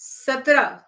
17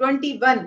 21।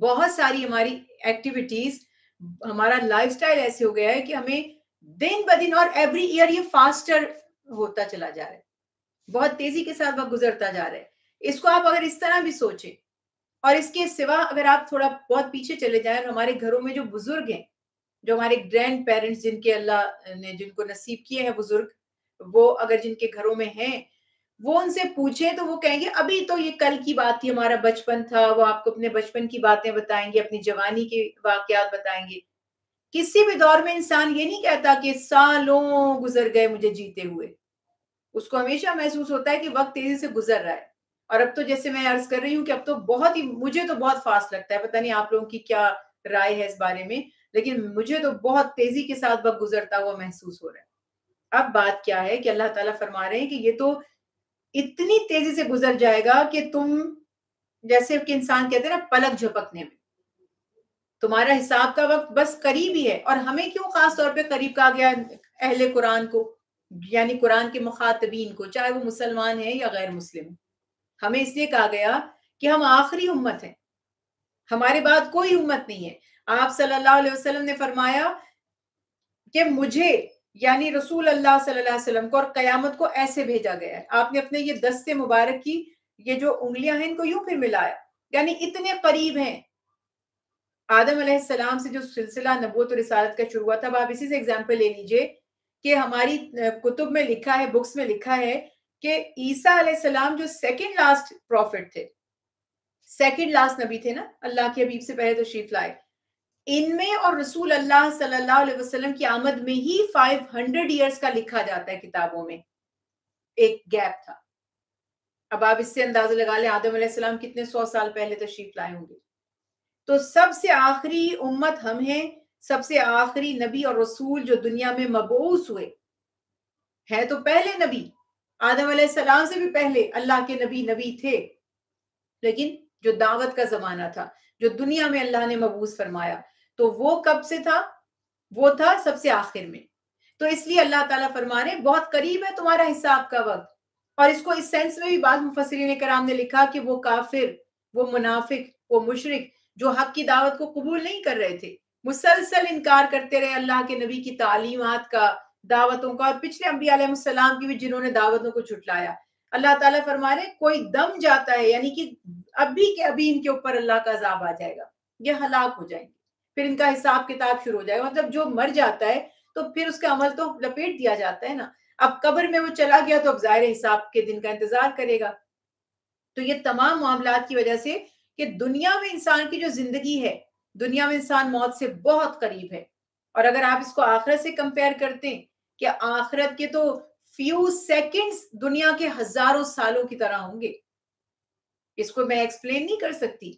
بہت ساری ہماری ایکٹیویٹیز، ہمارا لائف سٹائل ایسے ہو گیا ہے کہ ہمیں دن بدن اور ایوری ایئر یہ فاسٹر ہوتا چلا جا رہا ہے، بہت تیزی کے ساتھ وقت گزرتا جا رہا ہے. اس کو آپ اگر اس طرح بھی سوچیں، اور اس کے سوا اگر آپ تھوڑا بہت پیچھے چلے جائیں، ہمارے گھروں میں جو بزرگ ہیں، جو ہمارے گرینڈ پیرنٹس جن کے اللہ نے جن کو نصیب کیے ہیں بزرگ، وہ اگر جن کے گھروں میں ہیں، وہ ان سے پوچھیں تو وہ کہیں گے ابھی تو یہ کل کی بات تھی، ہمارا بچپن تھا. وہ آپ کو اپنے بچپن کی باتیں بتائیں گے، اپنی جوانی کے واقعات بتائیں گے. کسی بھی دور میں انسان یہ نہیں کہتا کہ سالوں گزر گئے مجھے جیتے ہوئے. اس کو ہمیشہ محسوس ہوتا ہے کہ وقت تیزی سے گزر رہا ہے. اور اب تو جیسے میں عرض کر رہی ہوں کہ اب تو بہت ہی، مجھے تو بہت فاسٹ لگتا ہے، پتہ نہیں آپ لوگوں کی کیا رائے ہے اس بارے میں، لیکن مجھے تو بہت تیزی کے ساتھ وقت گزرتا ہوا محسوس ہو رہا ہے. اب بات کیا ہے کہ اللہ تعالیٰ فرما رہے ہیں کہ یہ تو اتنی تیزی سے گزر جائے گا کہ تم، جیسے کہ انسان کہتے ہیں نا پلک جھپکنے میں، تمہارا حساب کا وقت بس قریب ہی ہے. اور ہمیں کیوں خاص طور پہ قریب کہا گیا اہل قرآن کو، یعنی قرآن کے مخاطبین کو، چاہے وہ مسلمان ہیں یا غیر مسلم. ہمیں اس لیے کہا گیا کہ ہم آخری امت ہیں، ہمارے بعد کوئی امت نہیں ہے. آپ صلی اللہ علیہ وسلم نے فرمایا کہ مجھے، یعنی رسول اللہ صلی اللہ علیہ وسلم کو اور قیامت کو ایسے بھیجا گیا ہے. آپ نے اپنے یہ دستے مبارک کی یہ جو انگلیاں ہیں ان کو یوں پھر ملایا، یعنی اتنے قریب ہیں. آدم علیہ السلام سے جو سلسلہ نبوت و رسالت کا شروع ہوا تھا، اب آپ اسی سے ایگزامپل لے لیجئے کہ ہماری کتب میں لکھا ہے، بکس میں لکھا ہے کہ عیسیٰ علیہ السلام جو سیکنڈ لاسٹ پروفٹ تھے، سیکنڈ لاسٹ نبی تھے نا، اللہ کے حبیب سے پہلے تشریف لائے، ان میں اور رسول اللہ صلی اللہ علیہ وسلم کی آمد میں ہی 500 ایئرز کا لکھا جاتا ہے کتابوں میں، ایک گیپ تھا. اب آپ اس سے اندازہ لگا لیں آدم علیہ السلام کتنے 100 سال پہلے تشریف لائے ہوں گے. تو سب سے آخری امت ہم ہیں، سب سے آخری نبی اور رسول جو دنیا میں مبعوث ہوئے ہے تو پہلے نبی، آدم علیہ السلام سے بھی پہلے اللہ کے نبی تھے، لیکن جو دعوت کا زمانہ تھا، جو دنیا میں اللہ نے مبعوث فرمایا، تو وہ کب سے تھا؟ وہ تھا سب سے آخر میں. تو اس لیے اللہ تعالیٰ فرما رہے بہت قریب ہے تمہارا حساب کا وقت. اور اس کو اس سینس میں بھی بعض مفسرین کرام نے لکھا کہ وہ کافر، وہ منافق، وہ مشرک جو حق کی دعوت کو قبول نہیں کر رہے تھے، مسلسل انکار کرتے رہے اللہ کے نبی کی تعلیمات کا، دعوتوں کا، اور پچھلے انبیاء علیہ السلام کی بھی جنہوں نے دعوتوں کو جھٹلایا. اللہ تعالیٰ فرما رہے کوئی دم جاتا ہے، یعنی کہ ابھی کے ابھی ان کے اوپر اللہ کا عذاب آ جائے گا، یہ ہلاک ہو جائیں گے، پھر ان کا حساب کتاب شروع ہو جائے گا. مطلب جو مر جاتا ہے تو پھر اس کا عمل تو لپیٹ دیا جاتا ہے نا. اب قبر میں وہ چلا گیا تو اب ظاہر حساب کے دن کا انتظار کرے گا. تو یہ تمام معاملات کی وجہ سے کہ دنیا میں انسان کی جو زندگی ہے، دنیا میں انسان موت سے بہت قریب ہے. اور اگر آپ اس کو آخرت سے کمپیئر کرتے ہیں کہ آخرت کے تو فیو سیکنڈز دنیا کے ہزاروں سالوں کی طرح ہوں گے. اس کو میں ایکسپلین نہیں کر سکتی،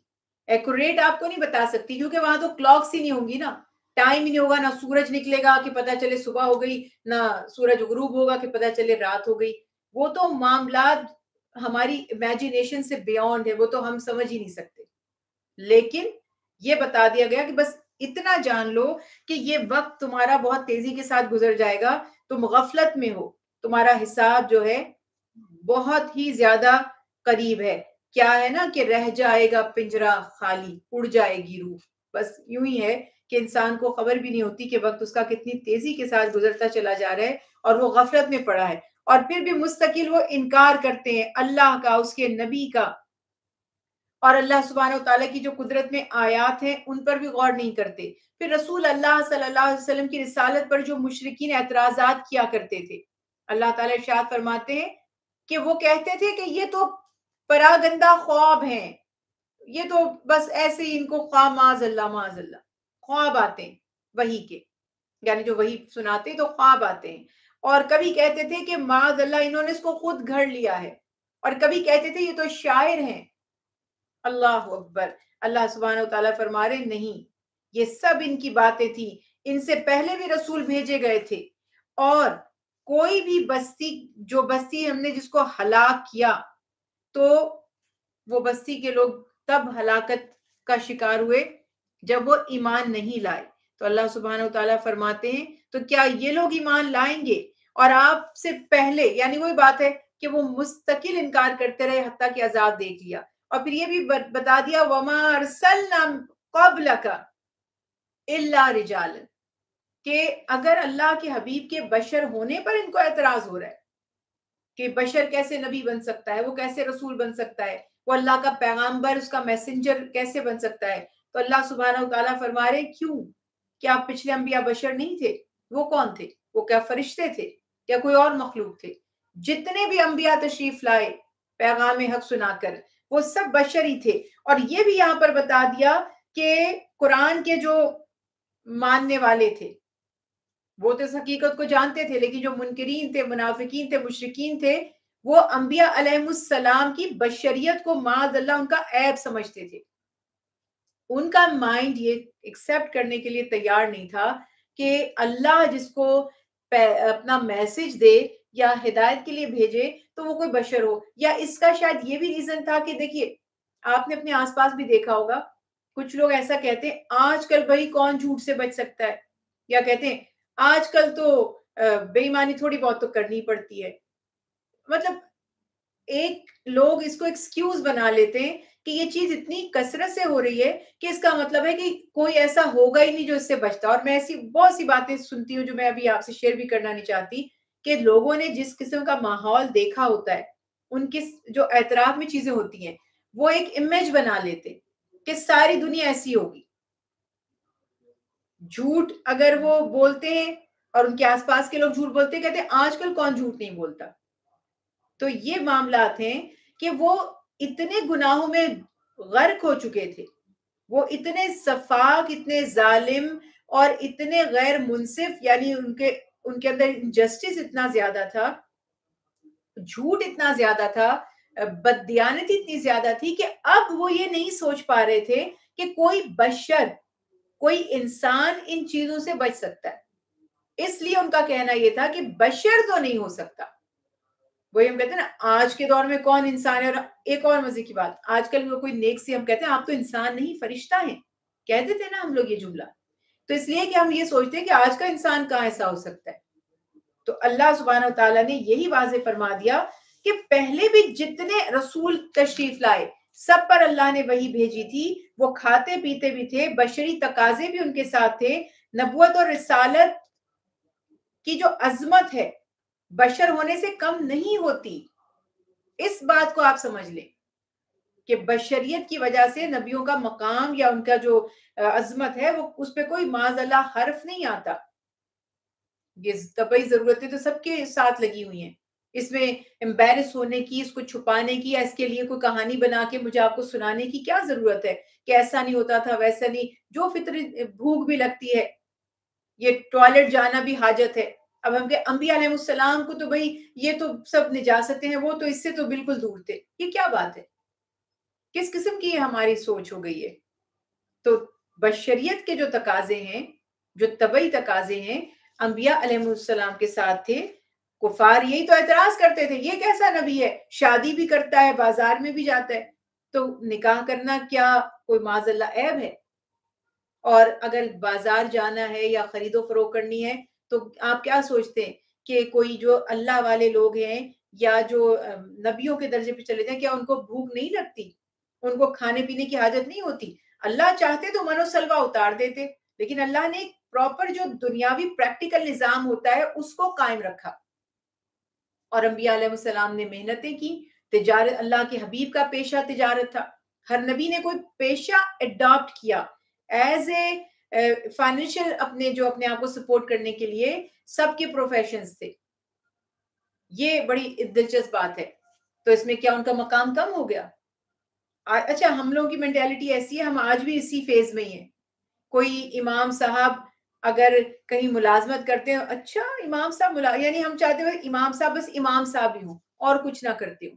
ایکوریٹ آپ کو نہیں بتا سکتی، کیونکہ وہاں تو کلاکس ہی نہیں ہوں گی نا، ٹائم ہی نہیں ہوگا، نہ سورج نکلے گا کہ پتہ چلے صبح ہو گئی، نہ سورج غروب ہوگا کہ پتہ چلے رات ہو گئی. وہ تو معاملات ہماری امیجینیشن سے بیونڈ ہے، وہ تو ہم سمجھ ہی نہیں سکتے. لیکن یہ بتا دیا گیا کہ بس اتنا جان لو کہ یہ وقت تمہارا بہت تیزی کے ساتھ گزر جائے گا، تم غفلت میں ہو، تمہارا حساب جو ہے بہت ہی زیادہ قریب ہے. کیا ہے نا کہ رہ جائے گا پنجرہ خالی، اڑ جائے گی روح. بس یوں ہی ہے کہ انسان کو خبر بھی نہیں ہوتی کہ وقت اس کا کتنی تیزی کے ساتھ گزرتا چلا جا رہا ہے اور وہ غفلت میں پڑا ہے. اور پھر بھی مستقل وہ انکار کرتے ہیں اللہ کا، اس کے نبی کا، اور اللہ سبحانہ و تعالیٰ کی جو قدرت میں آیات ہیں ان پر بھی غور نہیں کرتے. پھر رسول اللہ صلی اللہ علیہ وسلم کی رسالت پر جو مشرکین اعتراضات کیا کرتے تھے، اللہ تعالیٰ ارشاد فرماتے ہیں کہ وہ کہتے تھے کہ یہ تو پراگندہ خواب ہیں، یہ تو بس ایسے ہی ان کو خواب، معاذ اللہ خواب آتے ہیں وحی کے، یعنی جو وحی سناتے تو خواب آتے ہیں. اور کبھی کہتے تھے کہ معاذ اللہ انہوں نے اس کو خود گھڑ لیا ہے، اور کبھی کہتے تھے یہ تو شاعر ہیں. اللہ اکبر. اللہ سبحانہ و تعالیٰ فرما رہے نہیں، یہ سب ان کی باتیں تھی، ان سے پہلے بھی رسول بھیجے گئے تھے، اور کوئی بھی بستی، جو بستی ہم نے جس کو ہلاک کیا تو وہ بستی کے لوگ تب ہلاکت کا شکار ہوئے جب وہ ایمان نہیں لائے. تو اللہ سبحانہ و تعالیٰ فرماتے ہیں تو کیا یہ لوگ ایمان لائیں گے؟ اور آپ سے پہلے، یعنی وہی بات ہے کہ وہ مستقل انکار کرتے رہے حتیٰ کہ عذاب دیکھ لیا. اور پھر یہ بھی بتا دیا وما ارسلنا قبلک الا رجال، کہ اگر اللہ کے حبیب کے بشر ہونے پر ان کو اعتراض ہو رہا ہے کہ بشر کیسے نبی بن سکتا ہے، وہ کیسے رسول بن سکتا ہے، وہ اللہ کا پیغامبر، اس کا میسنجر کیسے بن سکتا ہے، تو اللہ سبحانہ و تعالیٰ فرما رہے کیوں؟ کیا پچھلے انبیاء بشر نہیں تھے؟ وہ کون تھے؟ وہ کیا فرشتے تھے یا کوئی اور مخلوق تھے؟ جتنے بھی انبیاء تشریف لائے پیغام حق سنا کر، وہ سب بشر ہی تھے۔ اور یہ بھی یہاں پر بتا دیا کہ قرآن کے جو ماننے والے تھے وہ تو اس حقیقت کو جانتے تھے، لیکن جو منکرین تھے، منافقین تھے، مشرکین تھے، وہ انبیاء علیہ السلام کی بشریت کو معاذ اللہ ان کا عیب سمجھتے تھے۔ ان کا مائنڈ یہ ایکسپٹ کرنے کے لیے تیار نہیں تھا کہ اللہ جس کو اپنا میسج دے یا ہدایت کے لیے بھیجے تو وہ کوئی بشر ہو۔ یا اس کا شاید یہ بھی ریزن تھا کہ دیکھیے، آپ نے اپنے آس پاس بھی دیکھا ہوگا، کچھ لوگ ایسا کہتے ہیں آج کل بھائی کون جھوٹ سے بچ سکتا ہے، یا کہتے ہیں آج کل تو بے ایمانی تھوڑی بہت تو کرنی پڑتی ہے۔ مطلب ایک لوگ اس کو ایکسکیوز بنا لیتے ہیں کہ یہ چیز اتنی کثرت سے ہو رہی ہے کہ اس کا مطلب ہے کہ کوئی ایسا ہوگا ہی نہیں جو اس سے بچتا۔ اور میں ایسی بہت سی باتیں سنتی ہوں جو میں ابھی آپ سے شیئر بھی کرنا نہیں چاہتی، کہ لوگوں نے جس قسم کا ماحول دیکھا ہوتا ہے، ان کی جو اعتراف میں چیزیں ہوتی ہیں، وہ ایک امیج بنا لیتے کہ ساری دنیا ایسی ہوگی۔ جھوٹ اگر وہ بولتے ہیں اور ان کے آس پاس کے لوگ جھوٹ بولتے ہیں، کہتے ہیں آج کل کون جھوٹ نہیں بولتا۔ تو یہ معاملات ہیں کہ وہ اتنے گناہوں میں غرق ہو چکے تھے، وہ اتنے سفاک، اتنے ظالم اور اتنے غیر منصف، یعنی ان کے اندر انجسٹس اتنا زیادہ تھا، جھوٹ اتنا زیادہ تھا، بددیانتی اتنی زیادہ تھی کہ اب وہ یہ نہیں سوچ پا رہے تھے کہ کوئی بشر، کوئی انسان ان چیزوں سے بچ سکتا ہے۔ اس لیے ان کا کہنا یہ تھا کہ بشر تو نہیں ہو سکتا۔ وہی ہم کہتے ہیں نا آج کے دور میں کون انسان ہے۔ اور ایک اور مزے کی بات، آج کل کوئی نیک سے ہم کہتے ہیں آپ تو انسان نہیں فرشتہ ہیں، کہتے تھے نا ہم لوگ یہ جملہ، تو اس لیے کہ ہم یہ سوچتے ہیں کہ آج کا انسان کہاں ایسا ہو سکتا ہے۔ تو اللہ سبحانہ و تعالیٰ نے یہی واضح فرما دیا کہ پہلے بھی جتنے رسول تشریف لائے سب پر اللہ نے وہی بھیجی تھی، وہ کھاتے پیتے بھی تھے، بشری تقاضے بھی ان کے ساتھ تھے، نبوت اور رسالت کی جو عظمت ہے بشر ہونے سے کم نہیں ہوتی۔ اس بات کو آپ سمجھ لیں کہ بشریت کی وجہ سے نبیوں کا مقام یا ان کا جو عظمت ہے وہ اس پہ کوئی معاذ اللہ حرف نہیں آتا۔ یہ طبعی ضرورتیں تو سب کے ساتھ لگی ہوئی ہیں، اس میں امبیرس ہونے کی، اس کو چھپانے کی، یا اس کے لیے کوئی کہانی بنا کے مجھے آپ کو سنانے کی کیا ضرورت ہے کہ ایسا نہیں ہوتا تھا، ویسا نہیں، جو فطری بھوک بھی لگتی ہے، یہ ٹوائلٹ جانا بھی حاجت ہے۔ اب ہم کہ انبیاء علیہ السلام کو تو بھئی یہ تو سب نجاستیں ہیں، وہ تو اس سے تو بالکل دور تھے، یہ کیا بات ہے؟ کس قسم کی ہماری سوچ ہو گئی ہے؟ تو بشریت کے جو تقاضے ہیں، جو طبعی تقاضے ہیں، انبیاء علیہ السلام کے ساتھ تھے۔ کفار یہی تو اعتراض کرتے تھے یہ کیسا نبی ہے، شادی بھی کرتا ہے، بازار میں بھی جاتا ہے، تو نکاح کرنا کیا کوئی معاذ اللہ عیب ہے؟ اور اگر بازار جانا ہے یا خرید و فروخت کرنی ہے تو آپ کیا سوچتے ہیں کہ کوئی جو اللہ والے لوگ ہیں یا جو نبیوں کے درجے پہ چلے جائیں، کیا ان کو بھوک نہیں لگتی، ان کو کھانے پینے کی حاجت نہیں ہوتی؟ اللہ چاہتے تو من و سلوہ اتار دیتے، لیکن اللہ نے پراپر جو دنیاوی پریکٹیکل نظام ہوتا ہے اس کو قائم رکھا۔ اور انبیاء علیہ السلام نے محنتیں کی، تجارت، اللہ کے حبیب کا پیشہ تجارت تھا، ہر نبی نے کوئی پیشہ اڈاپٹ کیا ایز اے فائنینشیل، اپنے آپ کو سپورٹ کرنے کے لیے سب کے پروفیشنز تھے۔ یہ بڑی دلچسپ بات ہے۔ تو اس میں کیا ان کا مقام کم ہو گیا؟ اچھا، ہم لوگوں کی مینٹیلٹی ایسی ہے، ہم آج بھی اسی فیز میں ہی ہیں۔ کوئی امام صاحب اگر کہیں ملازمت کرتے ہیں، اچھا امام صاحب یعنی ہم چاہتے ہیں امام صاحب بس امام صاحب ہی ہوں اور کچھ نہ کرتے ہوں۔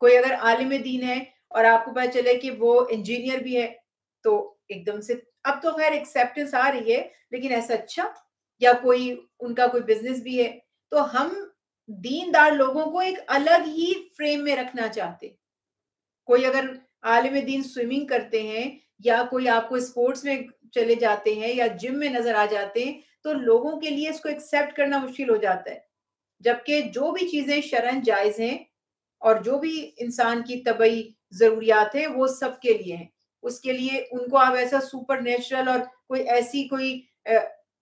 کوئی اگر عالم دین ہے اور آپ کو پتہ چلے کہ وہ انجینئر بھی ہے تو ایک دم سے، اب تو خیر ایکسیپٹنس آ رہی ہے، لیکن ایسا اچھا، یا کوئی ان کا کوئی بزنس بھی ہے، تو ہم دیندار لوگوں کو ایک الگ ہی فریم میں رکھنا چاہتے۔ کوئی اگر عالم دین سوئمنگ کرتے ہیں یا کوئی آپ کو اسپورٹس میں چلے جاتے ہیں یا جم میں نظر آ جاتے ہیں تو لوگوں کے لیے اس کو ایکسیپٹ کرنا مشکل ہو جاتا ہے، جبکہ جو بھی چیزیں شرعاً جائز ہیں اور جو بھی انسان کی طبعی ضروریات ہیں وہ سب کے لیے ہیں. اس کے لیے ان کو آپ ایسا سپر نیچرل اور کوئی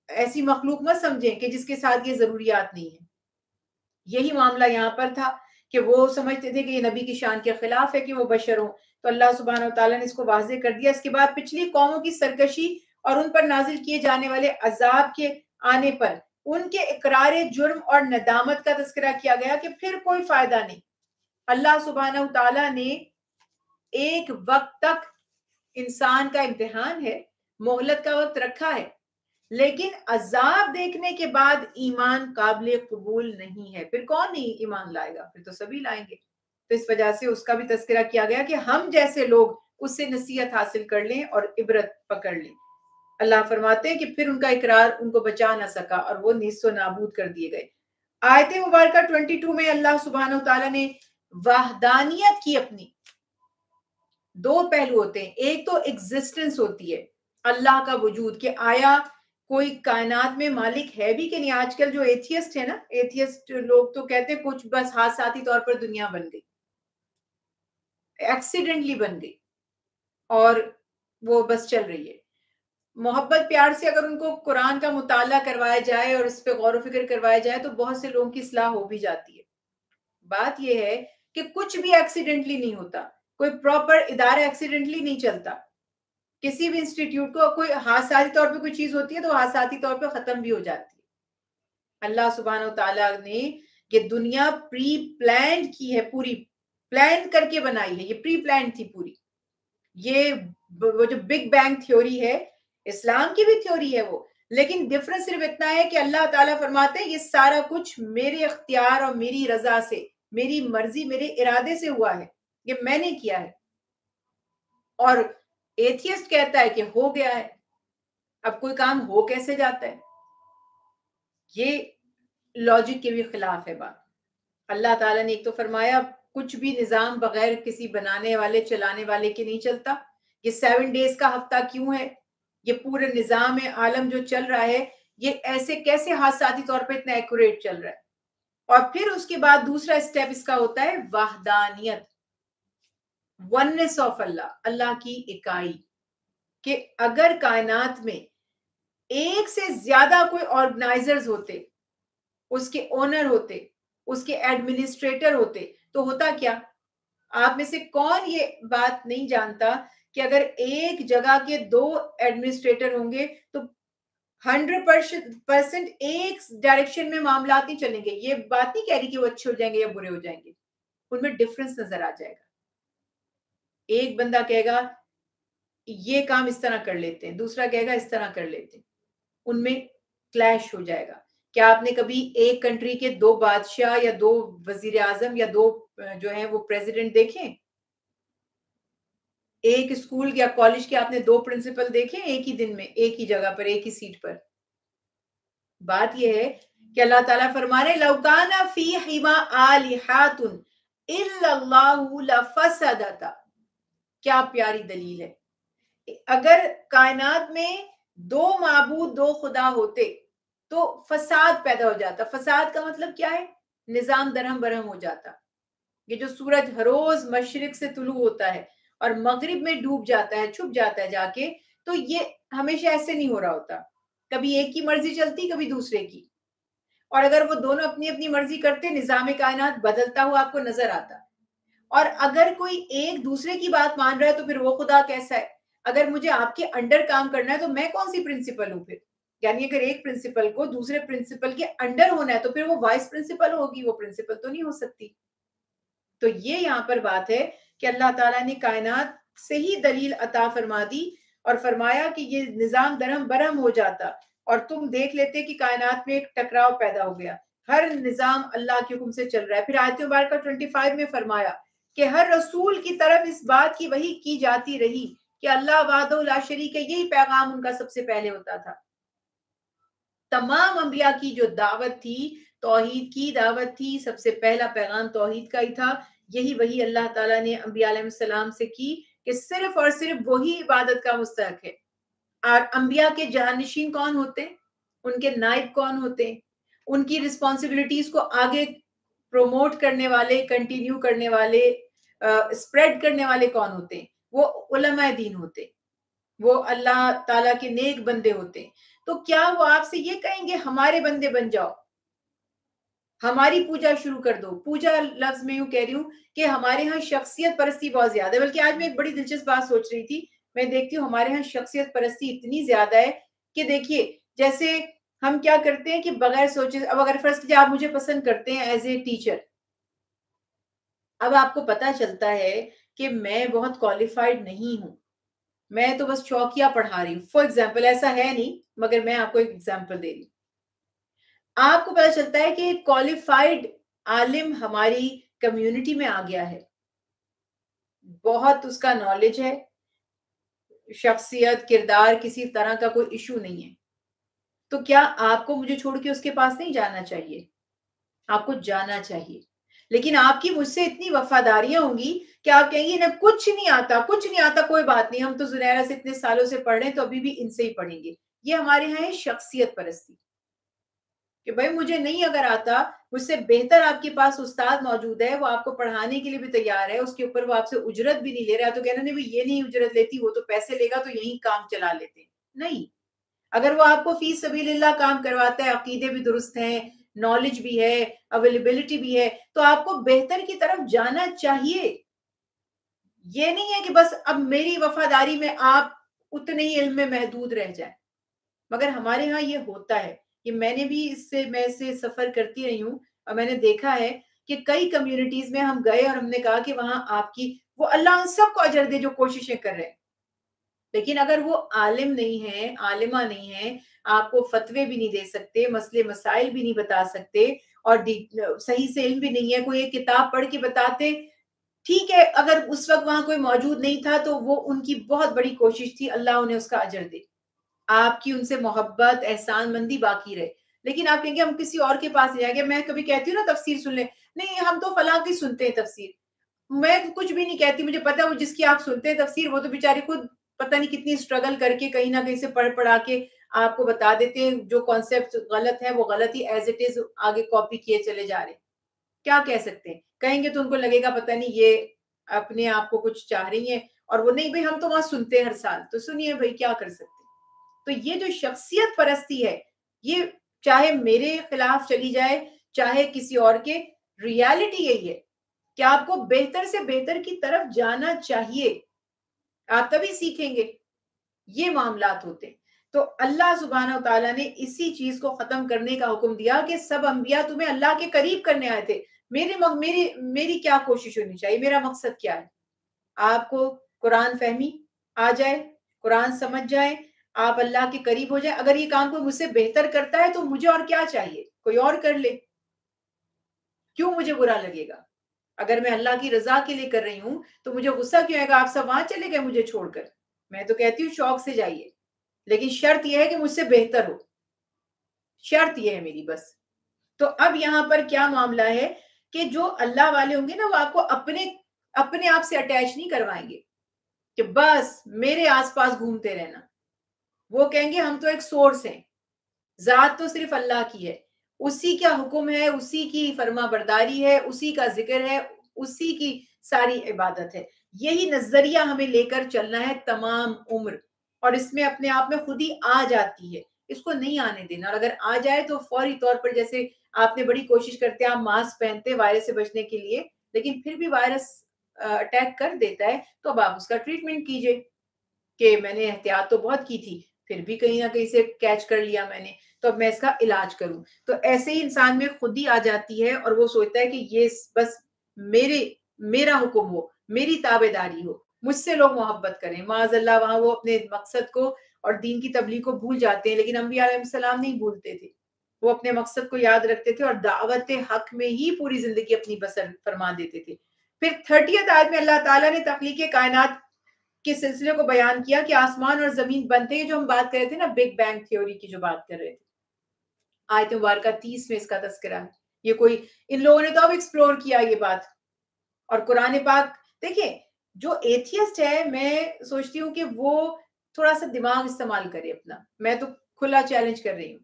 ایسی مخلوق مت سمجھیں کہ جس کے ساتھ یہ ضروریات نہیں ہیں. یہی معاملہ یہاں پر تھا کہ وہ سمجھتے تھے کہ یہ نبی کی شان کے خلاف ہے کہ وہ بشر ہوں. تو اللہ سبحانہ وتعالیٰ نے اس کو واضح کر دیا. اس کے بعد پچھلی قوموں کی سرکشی اور ان پر نازل کیے جانے والے عذاب کے آنے پر ان کے اقرار جرم اور ندامت کا تذکرہ کیا گیا کہ پھر کوئی فائدہ نہیں. اللہ سبحانہ وتعالیٰ نے ایک وقت تک انسان کا امتحان ہے، مہلت کا وقت رکھا ہے، لیکن عذاب دیکھنے کے بعد ایمان قابل قبول نہیں ہے. پھر کون نہیں ایمان لائے گا؟ پھر تو سبھی لائیں گے. تو اس وجہ سے اس کا بھی تذکرہ کیا گیا کہ ہم جیسے لوگ اس سے نصیحت حاصل کر لیں اور عبرت پکڑ لیں. اللہ فرماتے ہیں کہ پھر ان کا اقرار ان کو بچا نہ سکا اور وہ نیست و نابود کر دیے گئے. آیت مبارکہ 22 میں اللہ سبحانہ وتعالیٰ نے وحدانیت کی اپنی دو پہلو ہوتے ہیں. ایک تو ایگزسٹنس ہوتی ہے اللہ کا وجود، کہ آیا کوئی کائنات میں مالک ہے بھی کہ نہیں. آج کل جو ایتھیسٹ ہے نا، ایتھیسٹ لوگ تو کہتے ہیں کچھ بس حادثاتی طور پر دنیا بن گئی، ایکسیڈنٹلی بن گئی اور وہ بس چل رہی ہے. محبت پیار سے اگر ان کو قرآن کا مطالعہ کروایا جائے اور اس پہ غور و فکر کروایا جائے تو بہت سے لوگوں کی اصلاح ہو بھی جاتی ہے. بات یہ ہے کہ کچھ بھی ایکسیڈنٹلی نہیں ہوتا، کوئی پراپر ادارہ ایکسیڈنٹلی نہیں چلتا. کسی بھی انسٹیٹیوٹ کو کوئی حادثاتی طور پہ کوئی چیز ہوتی ہے تو حادثاتی طور پہ ختم بھی ہو جاتی ہے. اللہ سبحانہ وتعالیٰ نے یہ دنیا پری پلانڈ کی ہے، پوری پلان کر کے بنائی ہے. یہ پری پلانڈ تھی پوری. یہ وہ جو بگ بینگ تھیوری ہے، اسلام کی بھی تھیوری ہے وہ، لیکن ڈفرنس صرف اتنا ہے کہ اللہ تعالیٰ فرماتے ہیں یہ سارا کچھ میرے اختیار اور میری رضا سے، میری مرضی، میرے ارادے سے ہوا ہے، یہ میں نے کیا ہے. اور ایتھیسٹ کہتا ہے کہ ہو گیا ہے. اب کوئی کام ہو کیسے جاتا ہے؟ یہ لاجک کے بھی خلاف ہے بات. اللہ تعالیٰ نے ایک تو فرمایا کچھ بھی نظام بغیر کسی بنانے والے چلانے والے کے نہیں چلتا. یہ 7 days کا ہفتہ کیوں ہے؟ یہ پورے نظام عالم جو چل رہا ہے یہ ایسے کیسے حادثاتی طور پہ اتنا ایکوریٹ چل رہا ہے؟ اور پھر اس کے بعد دوسرا اسٹیپ اس کا ہوتا ہے وحدانیت، وننس آف اللہ، اللہ کی اکائی. کہ اگر کائنات میں ایک سے زیادہ کوئی آرگنائزرز ہوتے، اس کے اونر ہوتے، اس کے ایڈمنسٹریٹر ہوتے، تو ہوتا کیا؟ آپ میں سے کون یہ بات نہیں جانتا کہ اگر ایک جگہ کے 2 ایڈمنسٹریٹر ہوں گے تو 100% ایک ڈائریکشن میں معاملات نہیں چلیں گے. یہ بات نہیں کہہ رہی کہ وہ اچھے ہو جائیں گے یا برے ہو جائیں گے، ان میں ڈفرنس نظر آ جائے گا. ایک بندہ کہے گا یہ کام اس طرح کر لیتے ہیں، دوسرا کہے گا اس طرح کر لیتے ہیں، ان میں کلیش ہو جائے گا. کیا آپ نے کبھی ایک کنٹری کے 2 بادشاہ یا 2 وزیر اعظم یا 2 جو ہیں وہ پریزیڈنٹ دیکھیں؟ ایک اسکول یا کالج کے آپ نے 2 پرنسپل دیکھیں ایک ہی دن میں، ایک ہی جگہ پر، ایک ہی سیٹ پر؟ بات یہ ہے کہ اللہ تعالیٰ فرما رہے لَوْ كَانَ فِيهِمَا آلِهَةٌ إِلَّا اللَّهُ لَفَسَدَتَا. کیا پیاری دلیل ہے. اگر کائنات میں 2 معبود 2 خدا ہوتے تو فساد پیدا ہو جاتا. فساد کا مطلب کیا ہے؟ نظام درہم برہم ہو جاتا. یہ جو سورج ہر روز مشرق سے طلوع ہوتا ہے اور مغرب میں ڈوب جاتا ہے، چھپ جاتا ہے جا کے، تو یہ ہمیشہ ایسے نہیں ہو رہا ہوتا. کبھی ایک کی مرضی چلتی، کبھی دوسرے کی. اور اگر وہ دونوں اپنی اپنی مرضی کرتے نظام کائنات بدلتا ہوا آپ کو نظر آتا. اور اگر کوئی ایک دوسرے کی بات مان رہا ہے تو پھر وہ خدا کیسا ہے؟ اگر مجھے آپ کے انڈر کام کرنا ہے تو میں کون سی پرنسپل ہوں پھر؟ یعنی اگر ایک پرنسپل کو دوسرے پرنسپل کے انڈر ہونا ہے تو پھر وہ وائس پرنسپل ہوگی، وہ پرنسپل تو نہیں ہو سکتی. تو یہ یہاں پر بات ہے کہ اللہ تعالیٰ نے کائنات سے ہی دلیل عطا فرما دی اور فرمایا کہ یہ نظام درہم برہم ہو جاتا اور تم دیکھ لیتے کہ کائنات میں ایک ٹکراؤ پیدا ہو گیا. ہر نظام اللہ کے حکم سے چل رہا ہے. پھر آیت مبارکہ 25 میں فرمایا کہ ہر رسول کی طرف اس بات کی وحی کی جاتی رہی کہ اللہ وحدہ لا شریک ہے، یہی پیغام ان کا سب سے پہلے ہوتا تھا. تمام انبیاء کی جو دعوت تھی توحید کی دعوت تھی، سب سے پہلا پیغام توحید کا ہی تھا. یہی وہی اللہ تعالیٰ نے انبیاء علیہ السلام سے کی کہ صرف اور صرف وہی عبادت کا مستحق ہے. اور انبیاء کے جانشین کون ہوتے ہیں؟ ان کے نائب کون ہوتے ہیں؟ ان کی رسپانسبلٹیز کو آگے پروموٹ کرنے والے، کنٹینیو کرنے والے، اسپریڈ کرنے والے کون ہوتے ہیں؟ وہ علماء دین ہوتے ہیں، وہ اللہ تعالیٰ کے نیک بندے ہوتے ہیں. تو کیا وہ آپ سے یہ کہیں گے ہمارے بندے بن جاؤ، ہماری پوجا شروع کر دو؟ پوجا لفظ میں یوں کہہ رہی ہوں کہ ہمارے ہاں شخصیت پرستی بہت زیادہ ہے. بلکہ آج میں ایک بڑی دلچسپ بات سوچ رہی تھی، میں دیکھتی ہوں ہمارے ہاں شخصیت پرستی اتنی زیادہ ہے کہ دیکھیے جیسے ہم کیا کرتے ہیں کہ بغیر سوچے، اب اگر فرض کیجیے آپ مجھے پسند کرتے ہیں ایز اے ٹیچر، اب آپ کو پتا چلتا ہے کہ میں بہت کوالیفائڈ نہیں ہوں، میں تو بس چوکیا پڑھا رہی ہوں، فار ایگزامپل، ایسا ہے نہیں مگر میں آپ کو ایک ایگزامپل دے رہی ہوں. آپ کو پتا چلتا ہے کہ کوالیفائڈ عالم ہماری کمیونٹی میں آ گیا ہے، بہت اس کا نالج ہے، شخصیت کردار کسی طرح کا کوئی ایشو نہیں ہے، تو کیا آپ کو مجھے چھوڑ کے اس کے پاس نہیں جانا چاہیے؟ آپ کو جانا چاہیے. لیکن آپ کی مجھ سے اتنی وفاداریاں ہوں گی کہ آپ کہیں گے انہیں کچھ نہیں آتا، کچھ نہیں آتا، کوئی بات نہیں، ہم تو زنیرہ سے اتنے سالوں سے پڑھ رہے ہیں تو ابھی بھی ان سے ہی پڑھیں گے. یہ ہمارے یہاں ہے شخصیت پرستی کہ بھائی مجھے نہیں اگر آتا، مجھ سے بہتر آپ کے پاس استاد موجود ہے، وہ آپ کو پڑھانے کے لیے بھی تیار ہے، اس کے اوپر وہ آپ سے اجرت بھی نہیں لے رہا، تو کہنا نہیں بھائی یہ نہیں اجرت لیتی، وہ تو پیسے لے گا تو یہی کام چلا لیتے. نہیں، اگر وہ آپ کو فی سبیل اللہ کام کرواتا ہے، عقیدے بھی درست ہیں، نالج بھی ہے، اویلیبلٹی بھی ہے، تو آپ کو بہتر کی طرف جانا چاہیے. یہ نہیں ہے کہ بس اب میری وفاداری میں آپ اتنے ہی علم میں محدود رہ جائیں. مگر ہمارے ہاں یہ ہوتا ہے کہ میں نے بھی اس سے سفر کرتی رہی ہوں اور میں نے دیکھا ہے کہ کئی کمیونٹیز میں ہم گئے اور ہم نے کہا کہ وہاں آپ کی وہ اللہ ان سب کو اجر دے جو کوششیں کر رہے ہیں، لیکن اگر وہ عالم نہیں ہے، عالمہ نہیں ہے، آپ کو فتوے بھی نہیں دے سکتے، مسئلے مسائل بھی نہیں بتا سکتے، اور صحیح سے علم بھی نہیں ہے، کوئی ایک کتاب پڑھ کے بتاتے، ٹھیک ہے، اگر اس وقت وہاں کوئی موجود نہیں تھا تو وہ ان کی بہت بڑی کوشش تھی، اللہ انہیں اس کا اجر دے، آپ کی ان سے محبت احسان مندی باقی رہے. لیکن آپ کہیں گے ہم کسی اور کے پاس نہیں جائیں گے. میں کبھی کہتی ہوں نا تفسیر سن لیں، نہیں ہم تو فلاں کی سنتے ہیں تفسیر، میں کچھ بھی نہیں کہتی، مجھے پتا وہ جس کی آپ سنتے ہیں تفسیر وہ تو بیچاری خود پتہ نہیں کتنی اسٹرگل کر کے کہیں نہ کہیں سے پڑھ پڑھا کے آپ کو بتا دیتے ہیں، جو کانسیپٹ غلط ہے وہ غلط ہی ایز اٹ از آگے کاپی کیے چلے جا رہے ہیں. کیا کہہ سکتے ہیں؟ کہیں گے تو ان کو لگے گا پتہ نہیں یہ اپنے آپ کو کچھ چاہ رہی ہیں، اور وہ نہیں بھائی ہم تو وہاں سنتے ہیں ہر سال، تو سنیے بھائی کیا کر سکتے ہیں. تو یہ جو شخصیت پرستی ہے، یہ چاہے میرے خلاف چلی جائے چاہے کسی اور کے، ریالٹی یہی ہے کہ آپ کو بہتر سے بہتر کی طرف جانا چاہیے، آپ تبھی سیکھیں گے. یہ معاملات ہوتے ہیں. تو اللہ سبحانہ و تعالیٰ نے اسی چیز کو ختم کرنے کا حکم دیا کہ سب انبیاء تمہیں اللہ کے قریب کرنے آئے تھے. میری کیا کوشش ہونی چاہیے، میرا مقصد کیا ہے؟ آپ کو قرآن فہمی آ جائے، قرآن سمجھ جائے، آپ اللہ کے قریب ہو جائیں. اگر یہ کام کوئی مجھ سے بہتر کرتا ہے تو مجھے اور کیا چاہیے، کوئی اور کر لے، کیوں مجھے برا لگے گا؟ اگر میں اللہ کی رضا کے لیے کر رہی ہوں تو مجھے غصہ کیوں آئے گا آپ سب وہاں چلے گئے مجھے چھوڑ کر؟ میں تو کہتی ہوں شوق سے جائیے، لیکن شرط یہ ہے کہ مجھ سے بہتر ہو، شرط یہ ہے میری بس. تو اب یہاں پر کیا معاملہ ہے کہ جو اللہ والے ہوں گے نا وہ آپ کو اپنے آپ سے اٹیچ نہیں کروائیں گے کہ بس میرے آس پاس گھومتے رہنا. وہ کہیں گے ہم تو ایک سورس ہیں، ذات تو صرف اللہ کی ہے، اسی کا حکم ہے، اسی کی فرما برداری ہے، اسی کا ذکر ہے، اسی کی ساری عبادت ہے. یہی نظریہ ہمیں لے کر چلنا ہے تمام عمر، اور اس میں اپنے آپ میں خود ہی آ جاتی ہے، اس کو نہیں آنے دینا. اور اگر آ جائے تو فوری طور پر، جیسے آپ نے بڑی کوشش کرتے ہیں، آپ ماسک پہنتے وائرس سے بچنے کے لیے، لیکن پھر بھی وائرس اٹیک کر دیتا ہے، تو اب آپ اس کا ٹریٹمنٹ کیجئے کہ میں نے احتیاط تو بہت کی تھی، پھر بھی کہیں نہ کہیں سے کیچ کر لیا میں نے، تو اب میں اس کا علاج کروں. تو ایسے ہی انسان میں خود ہی آ جاتی ہے اور وہ سوچتا ہے کہ یہ بس میرا حکم ہو، میری تابع داری ہو، مجھ سے لوگ محبت کریں. معاذ اللہ وہاں وہ اپنے مقصد کو اور دین کی تبلیغ کو بھول جاتے ہیں. لیکن انبیاء علیہ السلام نہیں بھولتے تھے، وہ اپنے مقصد کو یاد رکھتے تھے اور دعوت حق میں ہی پوری زندگی اپنی بسر فرما دیتے تھے. پھر 30th آیت میں اللہ تعالیٰ نے تخلیق کائنات کے سلسلے کو بیان کیا کہ آسمان اور زمین بنتے ہیں، جو ہم بات کر رہے تھے نا بگ بینگ تھیوری کی جو بات کر رہے تھے. آیت مبارکہ 30 میں اس کا تذکرہ ہے. یہ کوئی ان لوگوں نے تو اب ایکسپلور کیا یہ بات. اور قرآن پاک دیکھیں، جو ایتھیسٹ ہے میں سوچتی ہوں کہ وہ تھوڑا سا دماغ استعمال کرے اپنا. میں تو کھلا چیلنج کر رہی ہوں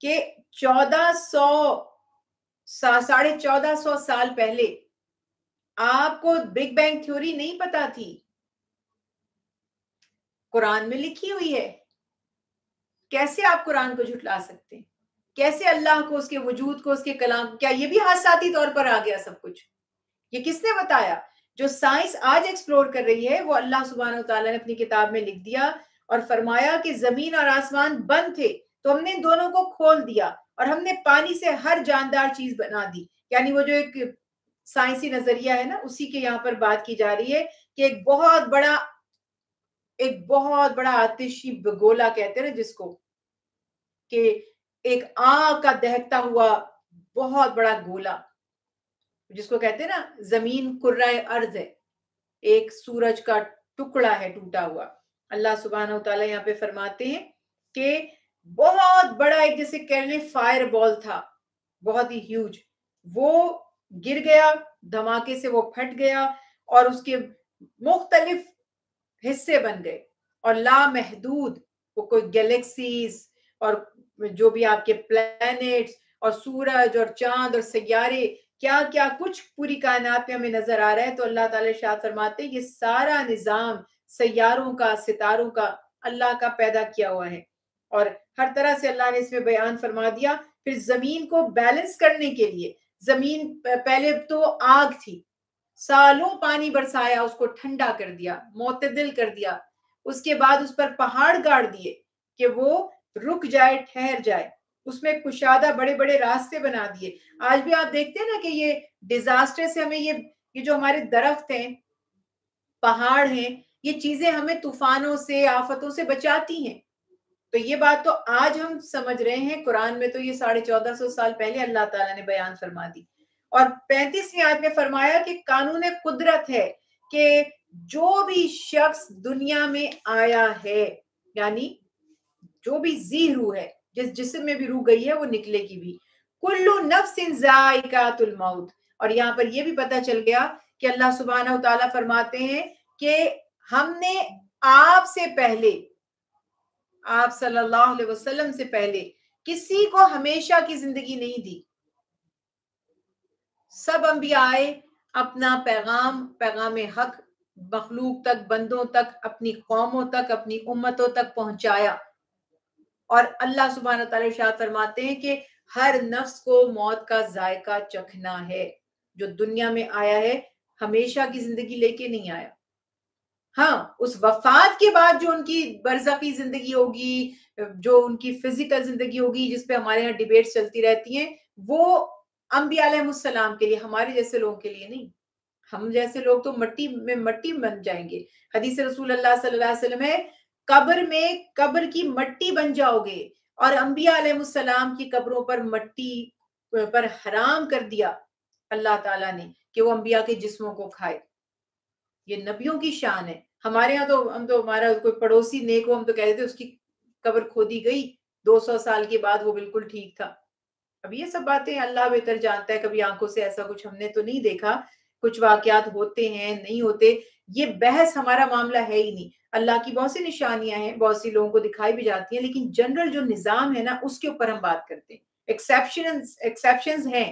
کہ 1400 1450 سال پہلے آپ کو بگ بینگ تھیوری نہیں پتا تھی، قرآن میں لکھی ہوئی ہے. کیسے آپ قرآن کو جھٹلا سکتے ہیں؟ کیسے اللہ کو، اس کے وجود کو، اس کے کلام، کیا یہ بھی حادثاتی طور پر آ گیا سب کچھ؟ یہ کس نے بتایا؟ جو سائنس آج ایکسپلور کر رہی ہے وہ اللہ سبحانہ و تعالیٰ نے اپنی کتاب میں لکھ دیا اور فرمایا کہ زمین اور آسمان بند تھے تو ہم نے ان دونوں کو کھول دیا اور ہم نے پانی سے ہر جاندار چیز بنا دی. یعنی وہ جو ایک سائنسی نظریہ ہے نا، اسی کے یہاں پر بات کی جا رہی ہے کہ ایک بہت بڑا آتشی گولا کہتے ہیں نا جس کو، کہ ایک آگ کا دہکتا ہوا بہت بڑا گولا جس کو کہتے ہیں نا زمین کرۂ ارض ہے، ایک سورج کا ٹکڑا ہے ٹوٹا ہوا. اللہ سبحانہ و تعالیٰ یہاں پہ فرماتے ہیں کہ بہت بڑا ایک جیسے کہہ لیں فائر بال تھا، بہت ہی ہیوج، وہ گر گیا، دھماکے سے وہ پھٹ گیا اور اس کے مختلف حصے بن گئے اور لامحدود وہ کوئی گیلیکسیز اور جو بھی آپ کے پلانٹس اور سورج اور چاند اور سیارے، کیا کیا کچھ پوری کائنات میں ہمیں نظر آ رہا ہے. تو اللہ تعالیٰ ارشاد فرماتے ہیں یہ سارا نظام سیاروں کا، ستاروں کا اللہ کا پیدا کیا ہوا ہے اور ہر طرح سے اللہ نے اس میں بیان فرما دیا. پھر زمین کو بیلنس کرنے کے لیے، زمین پہلے تو آگ تھی، سالوں پانی برسایا، اس کو ٹھنڈا کر دیا، معتدل کر دیا، اس کے بعد اس پر پہاڑ گاڑ دیے کہ وہ رک جائے، ٹھہر جائے، اس میں کشادہ بڑے بڑے راستے بنا دیے. آج بھی آپ دیکھتے ہیں نا کہ یہ ڈیزاسٹر سے ہمیں یہ جو ہمارے درخت ہیں، پہاڑ ہیں، یہ چیزیں ہمیں طوفانوں سے، آفتوں سے بچاتی ہیں. تو یہ بات تو آج ہم سمجھ رہے ہیں، قرآن میں تو یہ 1450 سال پہلے اللہ تعالیٰ نے بیان فرما دی. اور 35ویں آیت میں فرمایا کہ قانون قدرت ہے کہ جو بھی شخص دنیا میں آیا ہے، یعنی جو بھی ذی روح ہے، جس جسم میں بھی روح گئی ہے وہ نکلے گی بھی. کلو نفس ذائقۃ الموت. اور یہاں پر یہ بھی پتہ چل گیا کہ اللہ سبحانہ و تعالیٰ فرماتے ہیں کہ ہم نے آپ سے پہلے، آپ صلی اللہ علیہ وسلم سے پہلے کسی کو ہمیشہ کی زندگی نہیں دی. سب انبیاء آئے، اپنا پیغام حق مخلوق تک، بندوں تک، اپنی قوموں تک، اپنی امتوں تک پہنچایا. اور اللہ سبحانہ تعالیٰ ارشاد فرماتے ہیں کہ ہر نفس کو موت کا ذائقہ چکھنا ہے. جو دنیا میں آیا ہے ہمیشہ کی زندگی لے کے نہیں آیا. ہاں، اس وفات کے بعد جو ان کی برزخی زندگی ہوگی، جو ان کی فزیکل زندگی ہوگی جس پہ ہمارے یہاں ڈیبیٹس چلتی رہتی ہیں، وہ انبیاء علیہ السلام کے لیے، ہمارے جیسے لوگوں کے لیے نہیں. ہم جیسے لوگ تو مٹی میں مٹی بن جائیں گے. حدیث رسول اللہ صلی اللہ علیہ وسلم ہے قبر کی مٹی بن جاؤ گے. اور انبیاء علیہ السلام کی قبروں پر مٹی پر حرام کر دیا اللہ تعالیٰ نے کہ وہ انبیاء کے جسموں کو کھائے. یہ نبیوں کی شان ہے. ہمارے ہاں تو ہم تو ہمارا کوئی پڑوسی نیک ہو، ہم تو کہتے تھے اس کی قبر کھودی گئی 200 سال کے بعد وہ بالکل ٹھیک تھا. اب یہ سب باتیں اللہ بہتر جانتا ہے، کبھی آنکھوں سے ایسا کچھ ہم نے تو نہیں دیکھا. کچھ واقعات ہوتے ہیں، نہیں ہوتے، یہ بحث ہمارا معاملہ ہے ہی نہیں. اللہ کی بہت سی نشانیاں ہیں، بہت سی لوگوں کو دکھائی بھی جاتی ہیں، لیکن جنرل جو نظام ہے نا اس کے اوپر ہم بات کرتے ہیں. ایکسیپشنز ہیں،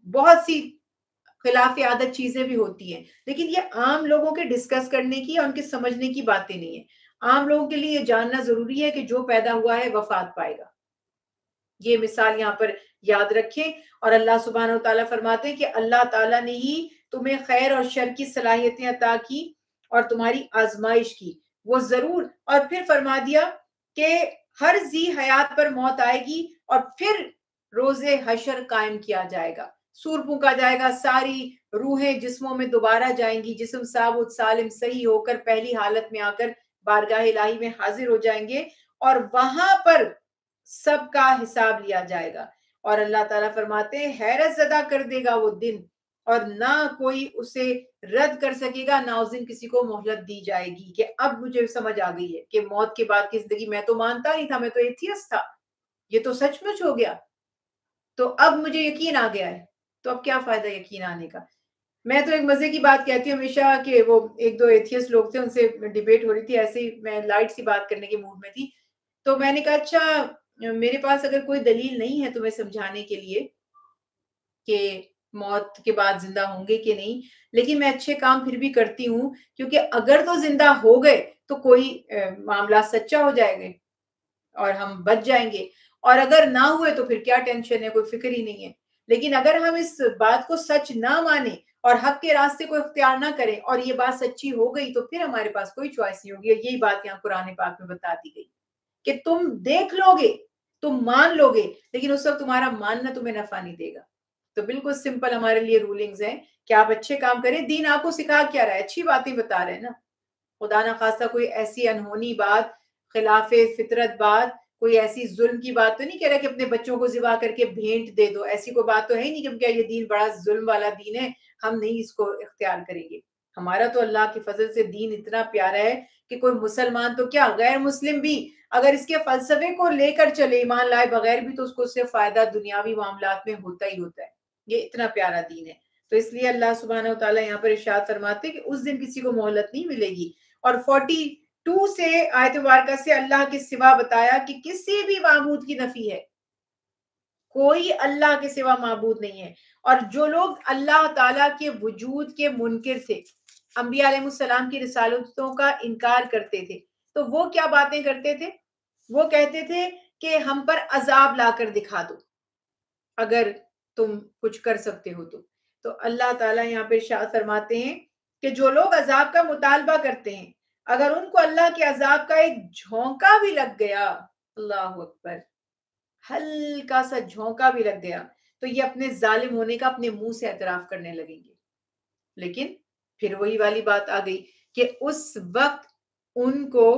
بہت سی خلاف عادت چیزیں بھی ہوتی ہیں، لیکن یہ عام لوگوں کے ڈسکس کرنے کی اور ان کے سمجھنے کی باتیں نہیں ہیں. عام لوگوں کے لیے یہ جاننا ضروری ہے کہ جو پیدا ہوا ہے وفات پائے گا. یہ مثال یہاں پر یاد رکھیں. اور اللہ سبحانہ و تعالیٰ فرماتے ہیں کہ اللہ تعالیٰ نے ہی تمہیں خیر اور شر کی صلاحیتیں عطا کی اور تمہاری آزمائش کی، وہ ضرور. اور پھر فرما دیا کہ ہر ذی حیات پر موت آئے گی اور پھر روز حشر قائم کیا جائے گا. سور پھونکا جائے گا، ساری روحیں جسموں میں دوبارہ جائیں گی، جسم ثابت سالم صحیح ہو کر پہلی حالت میں آ کر بارگاہ الہی میں حاضر ہو جائیں گے اور وہاں پر سب کا حساب لیا جائے گا. اور اللہ تعالیٰ فرماتے ہیں حیرت زدہ کر دے گا وہ دن، اور نہ کوئی اسے رد کر سکے گا، نہ اس دن کسی کو مہلت دی جائے گی. کہ اب مجھے سمجھ آ گئی ہے کہ موت کے بعد کی زندگی میں تو مانتا نہیں تھا، میں تو ایتھیسٹ تھا، یہ تو سچ مچ ہو گیا، تو اب مجھے یقین آ گیا ہے. تو اب کیا فائدہ یقین آنے کا؟ میں تو ایک مزے کی بات کہتی ہوں ہمیشہ کہ وہ ایک دو ایتھیسٹ لوگ تھے، ان سے ڈیبیٹ ہو رہی تھی، ایسے ہی میں لائٹ سی بات کرنے کے موڈ میں تھی. تو میں نے کہا اچھا میرے پاس اگر کوئی دلیل نہیں ہے تمہیں سمجھانے کے لیے کہ موت کے بعد زندہ ہوں گے کہ نہیں، لیکن میں اچھے کام پھر بھی کرتی ہوں، کیونکہ اگر تو زندہ ہو گئے تو کوئی معاملہ سچا ہو جائے گا اور ہم بچ جائیں گے، اور اگر نہ ہوئے تو پھر کیا ٹینشن ہے، کوئی فکر ہی نہیں ہے۔ لیکن اگر ہم اس بات کو سچ نہ مانیں اور حق کے راستے کو اختیار نہ کریں اور یہ بات سچی ہو گئی تو پھر ہمارے پاس کوئی چوائس نہیں ہوگی، اور یہی بات یہاں قرآن پاک میں بتا دی گئی کہ تم دیکھ لو گے، تم مان لو گے، لیکن اس وقت تمہارا ماننا تمہیں نفع نہیں دے گا۔ تو بالکل سمپل ہمارے لیے رولنگز ہیں کہ آپ اچھے کام کریں۔ دین آپ کو سکھا کیا رہا ہے؟ اچھی باتیں بتا رہے ہیں نا۔ خدا نہ خواستہ کوئی ایسی انہونی بات، خلاف فطرت بات، کوئی ایسی ظلم کی بات تو نہیں کہہ رہا کہ اپنے بچوں کو ذبح کر کے بھینٹ دے دو، ایسی کوئی بات تو ہے ہی نہیں کہ کیا یہ دین بڑا ظلم والا دین ہے، ہم نہیں اس کو اختیار کریں گے۔ ہمارا تو اللہ کے فضل سے دین اتنا پیارا ہے کہ کوئی مسلمان تو کیا، غیر مسلم بھی اگر اس کے فلسفے کو لے کر چلے، ایمان لائے بغیر بھی، تو اس کو اس سے فائدہ دنیاوی معاملات میں ہوتا ہی ہوتا ہے۔ یہ اتنا پیارا دین ہے، تو اس لیے اللہ سبحانہ وتعالیٰ یہاں پر ارشاد فرماتے ہیں کہ اس دن کسی کو مہلت نہیں ملے گی۔ اور 42 سے آیت مبارکہ سے اللہ کے سوا بتایا کہ کسی بھی معبود کی نفی ہے، کوئی اللہ کے سوا معبود نہیں ہے۔ اور جو لوگ اللہ تعالیٰ کے وجود کے منکر تھے، انبیاء علیہ السلام کی رسالتوں کا انکار کرتے تھے، تو وہ کیا باتیں کرتے تھے؟ وہ کہتے تھے کہ ہم پر عذاب لا کر دکھا دو اگر تم کچھ کر سکتے ہو تو اللہ تعالیٰ یہاں پہ ارشاد فرماتے ہیں کہ جو لوگ عذاب کا مطالبہ کرتے ہیں، اگر ان کو اللہ کے عذاب کا ایک جھونکا بھی لگ گیا، اللہ اکبر، ہلکا سا جھونکا بھی لگ گیا، تو یہ اپنے ظالم ہونے کا اپنے منہ سے اعتراف کرنے لگیں گے۔ لیکن پھر وہی والی بات آ گئی کہ اس وقت ان کو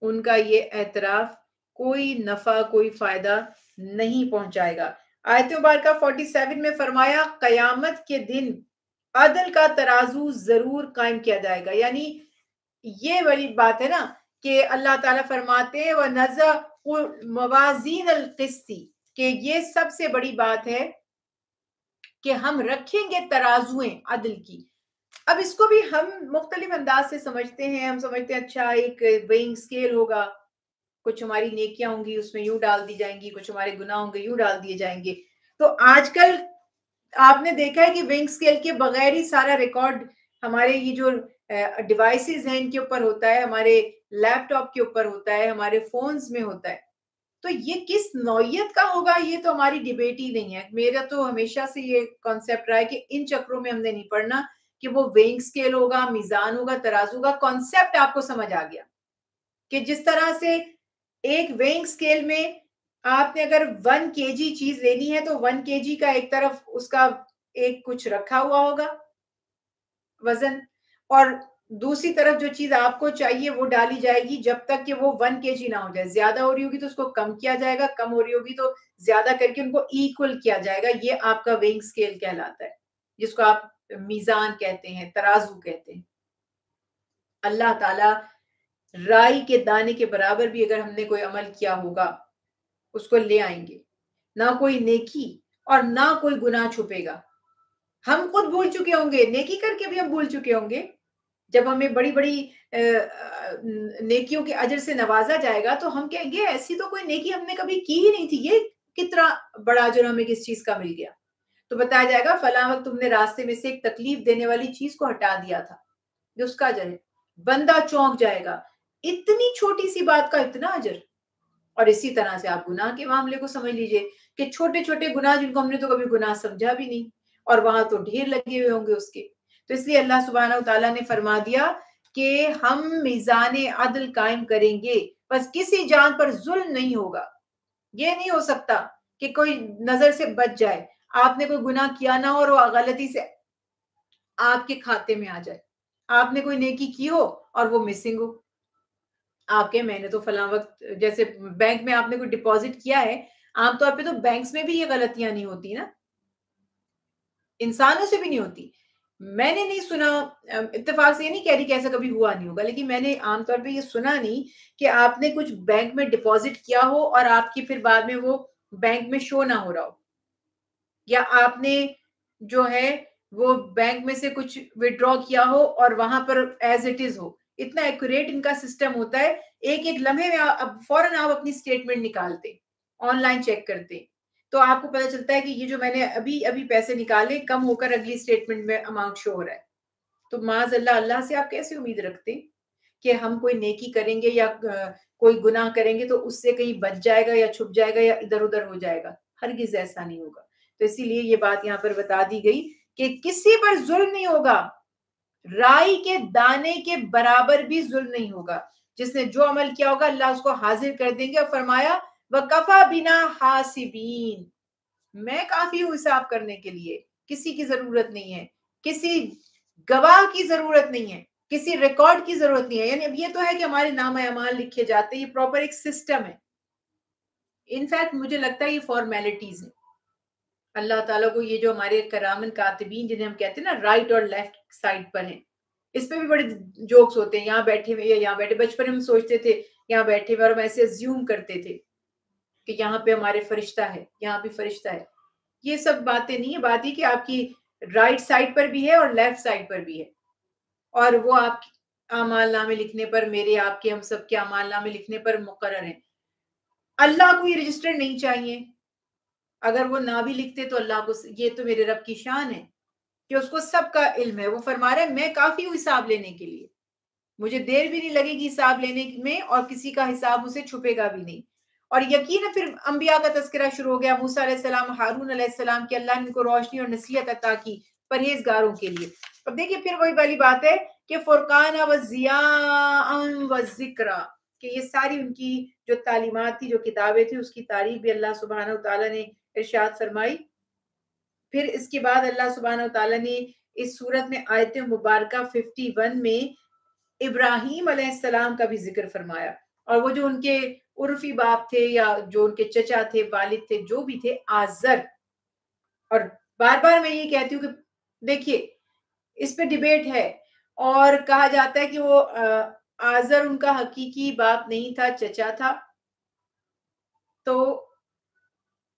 ان کا یہ اعتراف کوئی نفع کوئی فائدہ نہیں پہنچائے گا۔ آیت مبارکہ 47 میں فرمایا قیامت کے دن عدل کا ترازو ضرور قائم کیا جائے گا، یعنی یہ بڑی بات ہے نا کہ اللہ تعالیٰ فرماتے ہیں وَنَزَعُ مَوَازِينَ الْقِسْطِ، کہ یہ سب سے بڑی بات ہے کہ ہم رکھیں گے ترازویں عدل کی۔ اب اس کو بھی ہم مختلف انداز سے سمجھتے ہیں، ہم سمجھتے ہیں اچھا ایک ویئنگ اسکیل ہوگا، کچھ ہماری نیکیاں ہوں گی اس میں یوں ڈال دی جائیں گی، کچھ ہمارے گناہ ہوں گے یوں ڈال دیے جائیں گے۔ تو آج کل آپ نے دیکھا ہے کہ وینگ اسکیل کے بغیر ہی سارا ریکارڈ ہمارے یہ جو ڈیوائسز ہیں ان کے اوپر ہوتا ہے، ہمارے لیپ ٹاپ کے اوپر ہوتا ہے، ہمارے فونز میں ہوتا ہے۔ تو یہ کس نوعیت کا ہوگا یہ تو ہماری ڈیبیٹ ہی نہیں ہے۔ میرا تو ہمیشہ سے یہ کانسیپٹ رہا ہے کہ ان چکروں میں ہم نے نہیں پڑھنا کہ وہ وینگ اسکیل ہوگا، میزان ہوگا، ترازو ہوگا۔ کانسیپٹ آپ کو سمجھ آ گیا کہ جس طرح سے ایک وینگ اسکیل میں آپ نے اگر 1 kg چیز لینی ہے تو 1 kg کا ایک طرف اس کا ایک کچھ رکھا ہوا ہوگا وزن، اور دوسری طرف جو چیز آپ کو چاہیے وہ ڈالی جائے گی جب تک کہ وہ 1 kg نہ ہو جائے۔ زیادہ ہو رہی ہوگی تو اس کو کم کیا جائے گا، کم ہو رہی ہوگی تو زیادہ کر کے ان کو ایکول کیا جائے گا۔ یہ آپ کا وینگ اسکیل کہلاتا ہے، جس کو آپ میزان کہتے ہیں، ترازو کہتے ہیں۔ اللہ تعالیٰ رائی کے دانے کے برابر بھی اگر ہم نے کوئی عمل کیا ہوگا اس کو لے آئیں گے، نہ کوئی نیکی اور نہ کوئی گناہ چھپے گا۔ ہم خود بھول چکے ہوں گے، نیکی کر کے بھی ہم بھول چکے ہوں گے۔ جب ہمیں بڑی بڑی نیکیوں کے اجر سے نوازا جائے گا تو ہم کہیں گے ایسی تو کوئی نیکی ہم نے کبھی کی ہی نہیں تھی، یہ کتنا بڑا اجر ہمیں کس چیز کا مل گیا۔ تو بتایا جائے گا فلاں وقت تم نے راستے میں سے ایک تکلیف دینے والی چیز کو ہٹا دیا تھا، جو اس کا اجر ہے۔ بندہ چونک جائے گا، اتنی چھوٹی سی بات کا اتنا اجر۔ اور اسی طرح سے آپ گناہ کے معاملے کو سمجھ لیجئے کہ چھوٹے چھوٹے گناہ جن کو ہم نے تو کبھی گناہ سمجھا بھی نہیں، اور وہاں تو ڈھیر لگے ہوئے ہوں گے اس کے۔ تو اس لیے اللہ سبحانہ وتعالیٰ نے فرما دیا کہ ہم میزان عدل قائم کریں گے، بس کسی جان پر ظلم نہیں ہوگا۔ یہ نہیں ہو سکتا کہ کوئی نظر سے بچ جائے، آپ نے کوئی گناہ کیا نہ ہو اور وہ غلطی سے آپ کے کھاتے میں آ جائے، آپ نے کوئی نیکی کی ہو اور وہ مسنگ ہو، آپ کے میں نے تو فلاں وقت جیسے بینک میں آپ نے کوئی ڈپازٹ کیا ہے، عام طور پہ تو بینکس میں بھی یہ غلطیاں نہیں ہوتی نا، انسانوں سے بھی نہیں ہوتی۔ میں نے نہیں سنا، اتفاق سے یہ نہیں کہہ رہی کہ ایسا کبھی ہوا نہیں ہوگا، لیکن میں نے عام طور پہ یہ سنا نہیں کہ آپ نے کچھ بینک میں ڈپازٹ کیا ہو اور آپ کی پھر بعد میں وہ بینک میں شو نہ ہو رہا ہو، یا آپ نے جو ہے وہ بینک میں سے کچھ وڈرا کیا ہو اور وہاں پر ایز اٹ از ہو۔ اتنا ایکوریٹ ان کا سسٹم ہوتا ہے، ایک ایک لمحے میں اب فوراً آپ اپنی سٹیٹمنٹ نکالتے، آن لائن چیک کرتے تو آپ کو پتہ چلتا ہے کہ یہ جو میں نے ابھی ابھی پیسے نکالے کم ہو کر اگلی اسٹیٹمنٹ میں اماؤنٹ شو ہو رہا ہے. تو معاذ اللہ سے آپ کیسے امید رکھتے ہیں کہ ہم کوئی نیکی کریں گے یا کوئی گناہ کریں گے تو اس سے کہیں بچ جائے گا یا چھپ جائے گا یا ادھر ادھر ہو جائے گا؟ ہرگز ایسا نہیں ہوگا. تو اسی لیے یہ بات یہاں پر بتا دی گئی کہ کسی پر ظلم نہیں ہوگا، رائی کے دانے کے برابر بھی ظلم نہیں ہوگا. جس نے جو عمل کیا ہوگا اللہ اس کو حاضر کر دیں گے. اور فرمایا وَكَفَى بِنَا حَاسِبِينَ، میں کافی ہوں حساب کرنے کے لیے، کسی کی ضرورت نہیں ہے، کسی گواہ کی ضرورت نہیں ہے، کسی ریکارڈ کی ضرورت نہیں ہے. یعنی اب یہ تو ہے کہ ہمارے نام اعمال لکھے جاتے ہیں، یہ پراپر ایک سسٹم ہے. انفیکٹ مجھے لگتا ہے یہ فارمیلٹیز ہیں. اللہ تعالیٰ کو یہ جو ہمارے کرامن کاتبین جنہیں ہم کہتے ہیں نا رائٹ اور لیفٹ سائڈ پر ہیں، اس پہ بھی بڑے جوکس ہوتے ہیں. یہاں بیٹھے ہوئے یا یہاں بیٹھے، بچپن میں ہم سوچتے تھے یہاں بیٹھے ہوئے اور ہم ایسے زیوم کرتے تھے کہ یہاں پہ ہمارے فرشتہ ہے، یہاں بھی فرشتہ ہے. یہ سب باتیں نہیں ہے. بات یہ کہ آپ کی رائٹ سائڈ پر بھی ہے اور لیفٹ سائڈ پر بھی ہے، اور وہ آپ اعمال نامے لکھنے پر، میرے آپ کے ہم سب کے اعمال نامے لکھنے پر مقرر ہیں. اللہ کو یہ رجسٹر نہیں چاہیے. اگر وہ نہ بھی لکھتے تو اللہ کو، یہ تو میرے رب کی شان ہے کہ اس کو سب کا علم ہے. وہ فرما رہے ہیں میں کافی ہوں حساب لینے کے لیے، مجھے دیر بھی نہیں لگے گی حساب لینے میں، اور کسی کا حساب مجھ سے چھپے گا بھی نہیں. اور یقیناً پھر انبیاء کا تذکرہ شروع ہو گیا. موسیٰ علیہ السلام، ہارون علیہ السلام کی اللہ نے ان کو روشنی اور نصیحت عطا کی پرہیزگاروں کے لیے. اب دیکھیے پھر وہی والی بات ہے کہ فرقان و ضیاء و ذکر، کہ یہ ساری ان کی جو تعلیمات تھی، جو کتابیں تھی، اس کی تعریف بھی اللہ سبحانہ وتعالیٰ نے ارشاد فرمائی. پھر اس کے بعد اللہ سبحانہ وتعالیٰ نے اس صورت میں آیت مبارکہ 51 میں ابراہیم علیہ السلام کا بھی ذکر فرمایا. اور وہ جو ان کے عرفی باپ تھے یا جو ان کے چچا تھے، والد تھے، جو بھی تھے، آزر. اور بار بار میں یہ کہتی ہوں کہ دیکھیے اس پہ ڈیبیٹ ہے، اور کہا جاتا ہے کہ وہ آزر ان کا حقیقی باپ نہیں تھا، چچا تھا. تو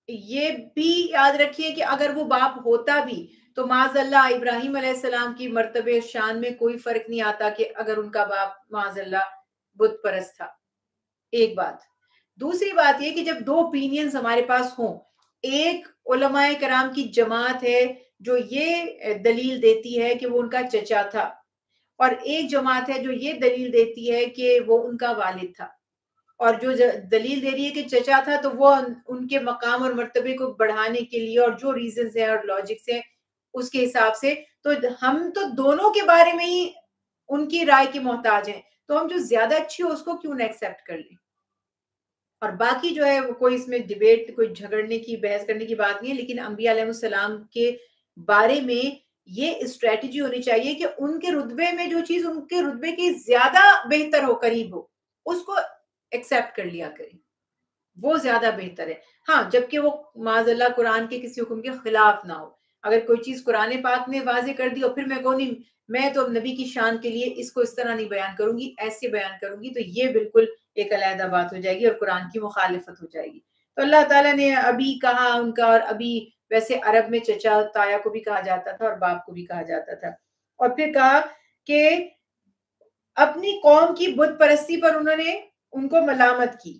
یہ بھی یاد رکھیے کہ اگر وہ باپ ہوتا بھی تو معاذ اللہ ابراہیم علیہ السلام کی مرتبہ شان میں کوئی فرق نہیں آتا کہ اگر ان کا باپ معاذ اللہ بت پرست تھا. ایک بات. دوسری بات یہ کہ جب دو اوپینینز ہمارے پاس ہوں، ایک علماء کرام کی جماعت ہے جو یہ دلیل دیتی ہے کہ وہ ان کا چچا تھا، اور ایک جماعت ہے جو یہ دلیل دیتی ہے کہ وہ ان کا والد تھا. اور جو دلیل دے رہی ہے کہ چچا تھا تو وہ ان کے مقام اور مرتبے کو بڑھانے کے لیے اور جو ریزنز ہیں اور لاجکس ہیں اس کے حساب سے، تو ہم تو دونوں کے بارے میں ہی ان کی رائے کے محتاج ہیں. تو ہم جو زیادہ اچھی ہو اس کو کیوں نہ ایکسیپٹ کر لیں. اور باقی جو ہے وہ کوئی اس میں ڈیبیٹ، کوئی جھگڑنے کی، بحث کرنے کی بات نہیں ہے. لیکن انبیاء علیہ السلام کے بارے میں یہ اسٹریٹجی ہونی چاہیے کہ ان کے رتبے میں جو چیز ان کے رتبے کی زیادہ بہتر ہو، قریب ہو، اس کو ایکسیپٹ کر لیا کریں، وہ زیادہ بہتر ہے. ہاں جبکہ وہ معاذ اللہ قرآن کے کسی حکم کے خلاف نہ ہو. اگر کوئی چیز قرآن پاک نے واضح کر دی اور پھر میں کہوں نہیں میں تو نبی کی شان کے لیے اس کو اس طرح نہیں بیان کروں گی، ایسے بیان کروں گی، تو یہ بالکل ایک علیحدہ بات ہو جائے گی اور قرآن کی مخالفت ہو جائے گی. تو اللہ تعالیٰ نے ابھی کہا ان کا، اور ابھی ویسے عرب میں چچا تایا کو بھی کہا جاتا تھا اور باپ کو بھی کہا جاتا تھا. اور پھر کہا کہ اپنی قوم کی بت پرستی پر انہوں نے ان کو ملامت کی،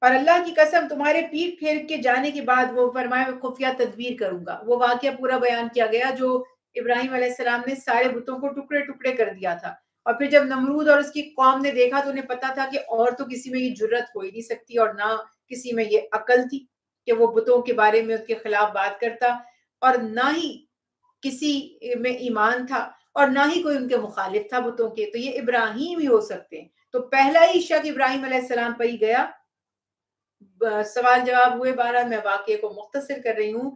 اور اللہ کی قسم تمہارے پیٹ پھیر کے جانے کے بعد وہ فرمایا میں خفیہ تدبیر کروں گا. وہ واقعہ پورا بیان کیا گیا جو ابراہیم علیہ السلام نے سارے بتوں کو ٹکڑے ٹکڑے کر دیا تھا. اور پھر جب نمرود اور اس کی قوم نے دیکھا تو انہیں پتا تھا کہ اور تو کسی میں یہ جرت ہو ہی نہیں سکتی، اور نہ کسی میں یہ عقل تھی کہ وہ بتوں کے بارے میں اس کے خلاف بات کرتا، اور نہ ہی کسی میں ایمان تھا، اور نہ ہی کوئی ان کے مخالف تھا بتوں کے. تو یہ ابراہیم ہی ہو سکتے ہیں. تو پہلا ہی شک ابراہیم علیہ السلام پر ہی گیا. سوال جواب ہوئے. بہرحال میں واقعے کو مختصر کر رہی ہوں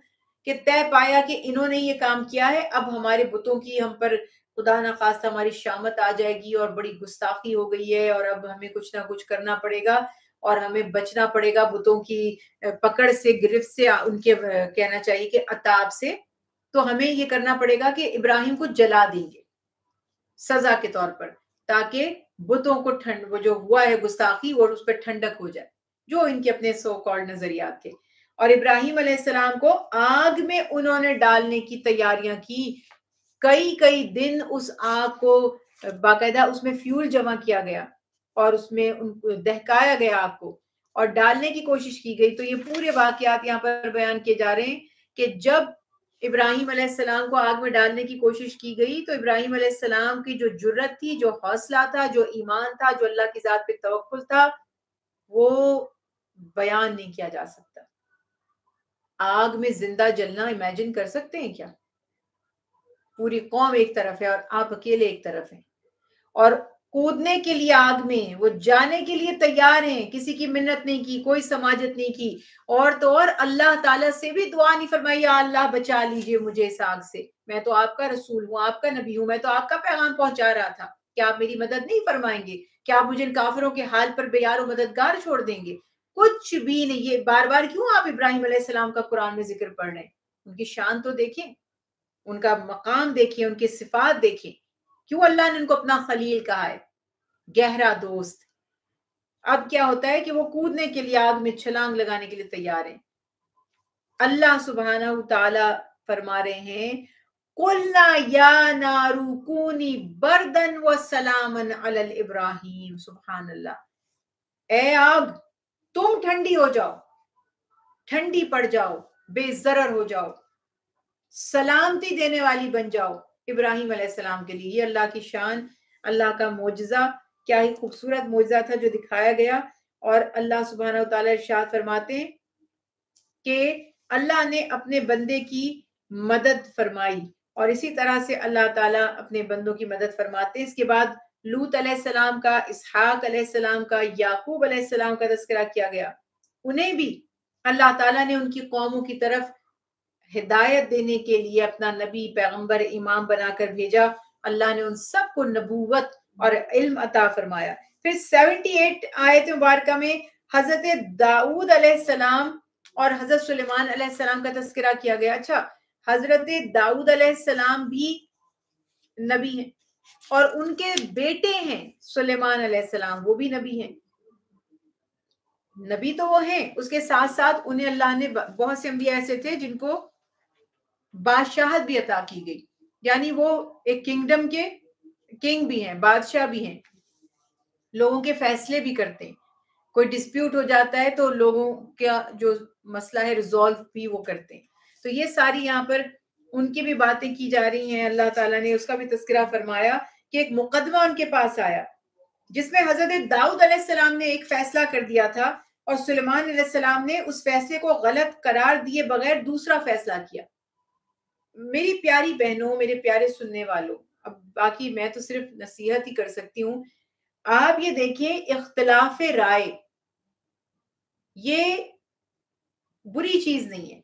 کہ طے پایا کہ انہوں نے یہ کام کیا ہے، اب ہمارے بتوں کی ہم پر خدا نخواستہ ہماری شامت آ جائے گی اور بڑی گستاخی ہو گئی ہے، اور اب ہمیں کچھ نہ کچھ کرنا پڑے گا اور ہمیں بچنا پڑے گا بتوں کی پکڑ سے، گرفت سے، ان کے کہنا چاہیے کہ عتاب سے. تو ہمیں یہ کرنا پڑے گا کہ ابراہیم کو جلا دیں گے سزا کے طور پر، تاکہ بتوں کو وہ جو ہوا ہے گستاخی اور اس پہ ٹھنڈک ہو جائے، جو ان کے اپنے سو کالڈ نظریات تھے. اور ابراہیم علیہ السلام کو آگ میں انہوں نے ڈالنے کی تیاریاں کی. کئی دن اس آگ کو باقاعدہ اس میں فیول جمع کیا گیا اور اس میں دہکایا گیا آگ کو، اور ڈالنے کی کوشش کی گئی. تو یہ پورے واقعات یہاں پر بیان کیے جا رہے ہیں کہ جب ابراہیم علیہ السلام کو آگ میں ڈالنے کی کوشش کی گئی تو ابراہیم علیہ السلام کی جو جرت تھی، جو حوصلہ تھا، جو ایمان تھا، جو اللہ کی ذات پہ توکل تھا، وہ بیان نہیں کیا جا سکتا. آگ میں زندہ جلنا امیجن کر سکتے ہیں کیا؟ پوری قوم ایک طرف ہے اور آپ اکیلے ایک طرف ہیں، اور کودنے کے لیے آگ میں وہ جانے کے لیے تیار ہیں. کسی کی منت نہیں کی، کوئی سماجت نہیں کی، اور تو اور اللہ تعالیٰ سے بھی دعا نہیں فرمائی یا اللہ بچا لیجئے مجھے اس آگ سے، میں تو آپ کا رسول ہوں، آپ کا نبی ہوں، میں تو آپ کا پیغام پہنچا رہا تھا، کیا آپ میری مدد نہیں فرمائیں گے؟ کیا آپ مجھے ان کافروں کے حال پر بے یار و مددگار چھوڑ دیں گے؟ کچھ بھی نہیں. یہ بار بار کیوں آپ ابراہیم علیہ السلام کا قرآن میں ذکر پڑھ رہے ہیں؟ ان کی شان تو دیکھیں، ان کا مقام دیکھیں، ان کی صفات دیکھیں. کیوں اللہ نے ان کو اپنا خلیل کہا ہے، گہرا دوست؟ اب کیا ہوتا ہے کہ وہ کودنے کے لیے آگ میں چھلانگ لگانے کے لیے تیار ہیں. اللہ سبحانہ تعالی فرما رہے ہیں قُلْنَا يَا نَارُ كُونِي بَرْدًا وَسَلَامًا عَلَى ابراہیم. سبحان اللہ. اے آگ تم ٹھنڈی ہو جاؤ، ٹھنڈی پڑ جاؤ، بے ضرر ہو جاؤ، سلامتی دینے والی بن جاؤ ابراہیم علیہ السلام کے لیے. یہ اللہ کی شان، اللہ کا معجزہ، کیا ہی خوبصورت معجزہ تھا جو دکھایا گیا. اور اللہ سبحانہ وتعالی ارشاد فرماتے ہیں کہ اللہ نے اپنے بندے کی مدد فرمائی، اور اسی طرح سے اللہ تعالیٰ اپنے بندوں کی مدد فرماتے ہیں. اس کے بعد لوط علیہ السلام کا، اسحاق علیہ السلام کا، یعقوب علیہ السلام کا تذکرہ کیا گیا. انہیں بھی اللہ تعالیٰ نے ان کی قوموں کی طرف ہدایت دینے کے لیے اپنا نبی، پیغمبر، امام بنا کر بھیجا. اللہ نے ان سب کو نبوت اور علم عطا فرمایا. پھر 78 آیت مبارکہ میں حضرت داؤد علیہ السلام اور حضرت سلیمان علیہ السلام کا تذکرہ کیا گیا. اچھا، حضرت داؤد علیہ السلام بھی نبی ہیں، اور ان کے بیٹے ہیں سلیمان علیہ السلام، وہ بھی نبی ہیں. نبی تو وہ ہیں، اس کے ساتھ ساتھ انہیں اللہ نے بہت سے انبیاء ایسے تھے جن کو بادشاہت بھی عطا کی گئی، یعنی وہ ایک کنگڈم کے کنگ بھی ہیں، بادشاہ بھی ہیں، لوگوں کے فیصلے بھی کرتے ہیں. کوئی ڈسپیوٹ ہو جاتا ہے تو لوگوں کا جو مسئلہ ہے ریزالو بھی وہ کرتے ہیں. تو یہ ساری یہاں پر ان کی بھی باتیں کی جا رہی ہیں. اللہ تعالیٰ نے اس کا بھی تذکرہ فرمایا کہ ایک مقدمہ ان کے پاس آیا جس میں حضرت داؤد علیہ السلام نے ایک فیصلہ کر دیا تھا، اور سلیمان علیہ السلام نے اس فیصلے کو غلط قرار دیے بغیر دوسرا فیصلہ کیا. میری پیاری بہنوں، میرے پیارے سننے والوں، اب باقی میں تو صرف نصیحت ہی کر سکتی ہوں. آپ یہ دیکھیں، اختلاف رائے یہ بری چیز نہیں ہے.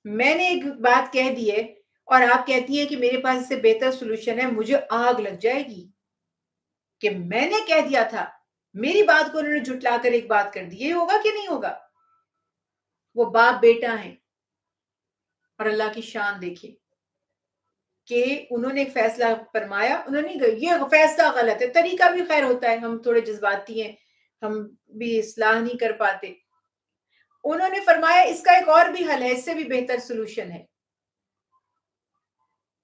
میں نے ایک بات کہہ دی ہے اور آپ کہتی ہیں کہ میرے پاس اس سے بہتر سولوشن ہے، مجھے آگ لگ جائے گی کہ میں نے کہہ دیا تھا، میری بات کو انہوں نے جھٹلا کر ایک بات کر دی. یہ ہوگا کہ نہیں ہوگا؟ وہ باپ بیٹا ہیں، اور اللہ کی شان دیکھیں کہ انہوں نے ایک فیصلہ فرمایا، انہوں نے یہ فیصلہ غلط ہے. طریقہ بھی خیر ہوتا ہے، ہم تھوڑے جذباتی ہیں، ہم بھی اصلاح نہیں کر پاتے. انہوں نے فرمایا اس کا ایک اور بھی حل ہے، اس سے بھی بہتر سولوشن ہے.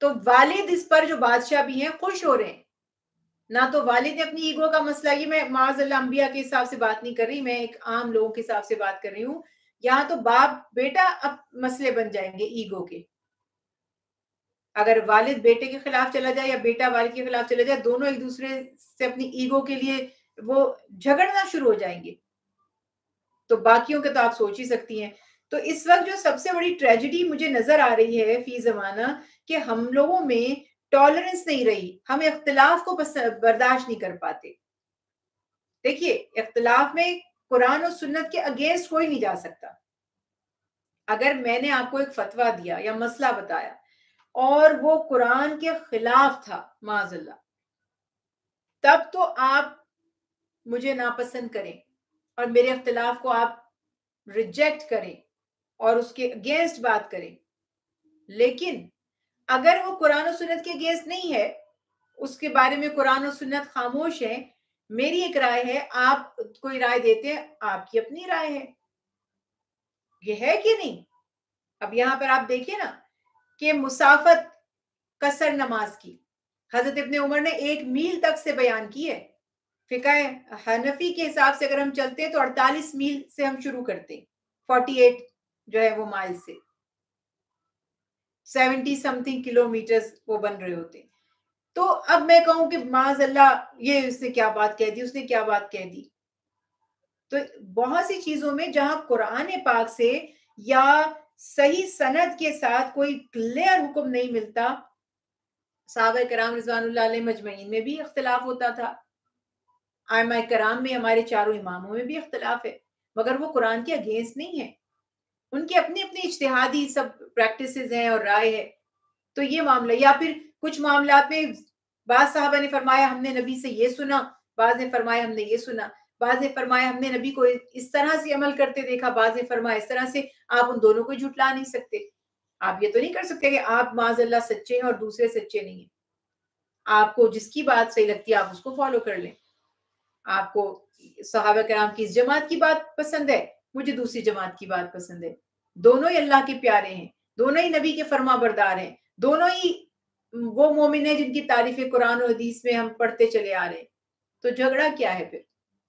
تو والد اس پر جو بادشاہ بھی ہیں خوش ہو رہے ہیں. نہ تو والد نے اپنی ایگو کا مسئلہ، یہ میں معاذ اللہ انبیاء کے حساب سے بات نہیں کر رہی، میں ایک عام لوگوں کے حساب سے بات کر رہی ہوں. یہاں تو باپ بیٹا اب مسئلے بن جائیں گے ایگو کے. اگر والد بیٹے کے خلاف چلا جائے یا بیٹا والد کے خلاف چلا جائے، دونوں ایک دوسرے سے اپنی ایگو کے لیے وہ جھگڑنا شروع ہو جائیں گے. تو باقیوں کے تو آپ سوچ ہی سکتی ہیں. تو اس وقت جو سب سے بڑی ٹریجڈی مجھے نظر آ رہی ہے فی زمانہ، کہ ہم لوگوں میں ٹالرنس نہیں رہی، ہم اختلاف کو برداشت نہیں کر پاتے. دیکھیے، اختلاف میں قرآن و سنت کے اگینسٹ کوئی نہیں جا سکتا. اگر میں نے آپ کو ایک فتویٰ دیا یا مسئلہ بتایا اور وہ قرآن کے خلاف تھا معاذ اللہ، تب تو آپ مجھے ناپسند کریں اور میرے اختلاف کو آپ ریجیکٹ کریں اور اس کے اگینسٹ بات کریں. لیکن اگر وہ قرآن و سنت کے اگینسٹ نہیں ہے، اس کے بارے میں قرآن و سنت خاموش ہے، میری ایک رائے ہے، آپ کوئی رائے دیتے ہیں، آپ کی اپنی رائے ہے. یہ ہے کہ نہیں؟ اب یہاں پر آپ دیکھیں نا کہ مسافت قصر نماز کی حضرت ابن عمر نے 1 میل تک سے بیان کی ہے. فقہ حنفی کے حساب سے اگر ہم چلتے ہیں تو 48 میل سے ہم شروع کرتے ہیں، 48 جو ہے وہ مائل سے 70 سم تھنگ کلو میٹرز وہ بن رہے ہوتے ہیں. تو اب میں کہوں کہ معاذ اللہ یہ اس نے کیا بات کہہ دی، اس نے کیا بات کہہ دی. تو بہت سی چیزوں میں جہاں قرآن پاک سے یا صحیح سند کے ساتھ کوئی کلیئر حکم نہیں ملتا، صحابہ کرام رضوان اللہ علیہ مجمعین میں بھی اختلاف ہوتا تھا، ائمہ کرام میں، ہمارے چاروں اماموں میں بھی اختلاف ہے، مگر وہ قرآن کے اگینسٹ نہیں ہے، ان کے اپنی اپنی اجتہادی سب پریکٹسز ہیں اور رائے ہے. تو یہ معاملہ، یا پھر کچھ معاملات میں بعض صحابہ نے فرمایا ہم نے نبی سے یہ سنا، بعض نے فرمایا ہم نے یہ سنا، بعض نے فرمایا ہم نے نبی کو اس طرح سے عمل کرتے دیکھا، بعض نے فرمایا اس طرح سے. آپ ان دونوں کو جھٹلا نہیں سکتے. آپ یہ تو نہیں کر سکتے کہ آپ معاذ اللہ سچے ہیں اور دوسرے سچے نہیں ہیں. آپ کو جس کی بات صحیح لگتی ہے آپ اس کو فالو کر لیں. آپ کو صحابہ کرام کی اس جماعت کی بات پسند ہے، مجھے دوسری جماعت کی بات پسند ہے. دونوں ہی اللہ کے پیارے ہیں، دونوں ہی نبی کے فرما بردار ہیں، دونوں ہی وہ مومن ہیں جن کی تعریف قرآن و حدیث میں ہم پڑھتے چلے آ رہے ہیں. تو جھگڑا کیا ہے پھر؟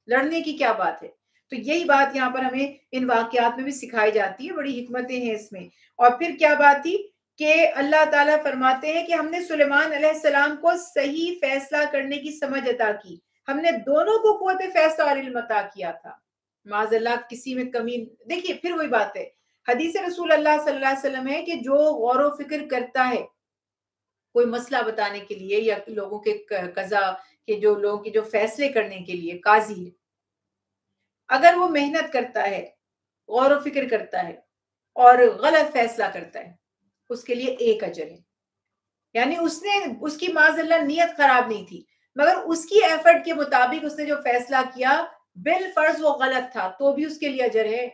لڑنے کی کیا بات ہے؟ تو یہی بات یہاں پر ہمیں ان واقعات میں بھی سکھائی جاتی ہے، بڑی حکمتیں ہیں اس میں. اور پھر کیا بات تھی کہ اللہ تعالیٰ فرماتے ہیں کہ ہم نے سلیمان علیہ السلام کو صحیح فیصلہ کرنے کی سمجھ عطا کی، ہم نے دونوں کو قوت فیصلہ اور علم عطا کیا تھا. معاذ اللہ کسی میں کمی. دیکھیے پھر وہی بات ہے، حدیث رسول اللہ صلی اللہ علیہ وسلم ہے کہ جو غور و فکر کرتا ہے کوئی مسئلہ بتانے کے لیے یا لوگوں کے قضا کے، جو لوگوں کے جو فیصلے کرنے کے لیے قاضی ہے، اگر وہ محنت کرتا ہے، غور و فکر کرتا ہے اور غلط فیصلہ کرتا ہے، اس کے لیے ایک اجر ہے. یعنی اس کی معاذ اللہ نیت خراب نہیں تھی، مگر اس کی ایفرٹ کے مطابق اس نے جو فیصلہ کیا بالفرض وہ غلط تھا، تو بھی اس کے لیے اجر ہے.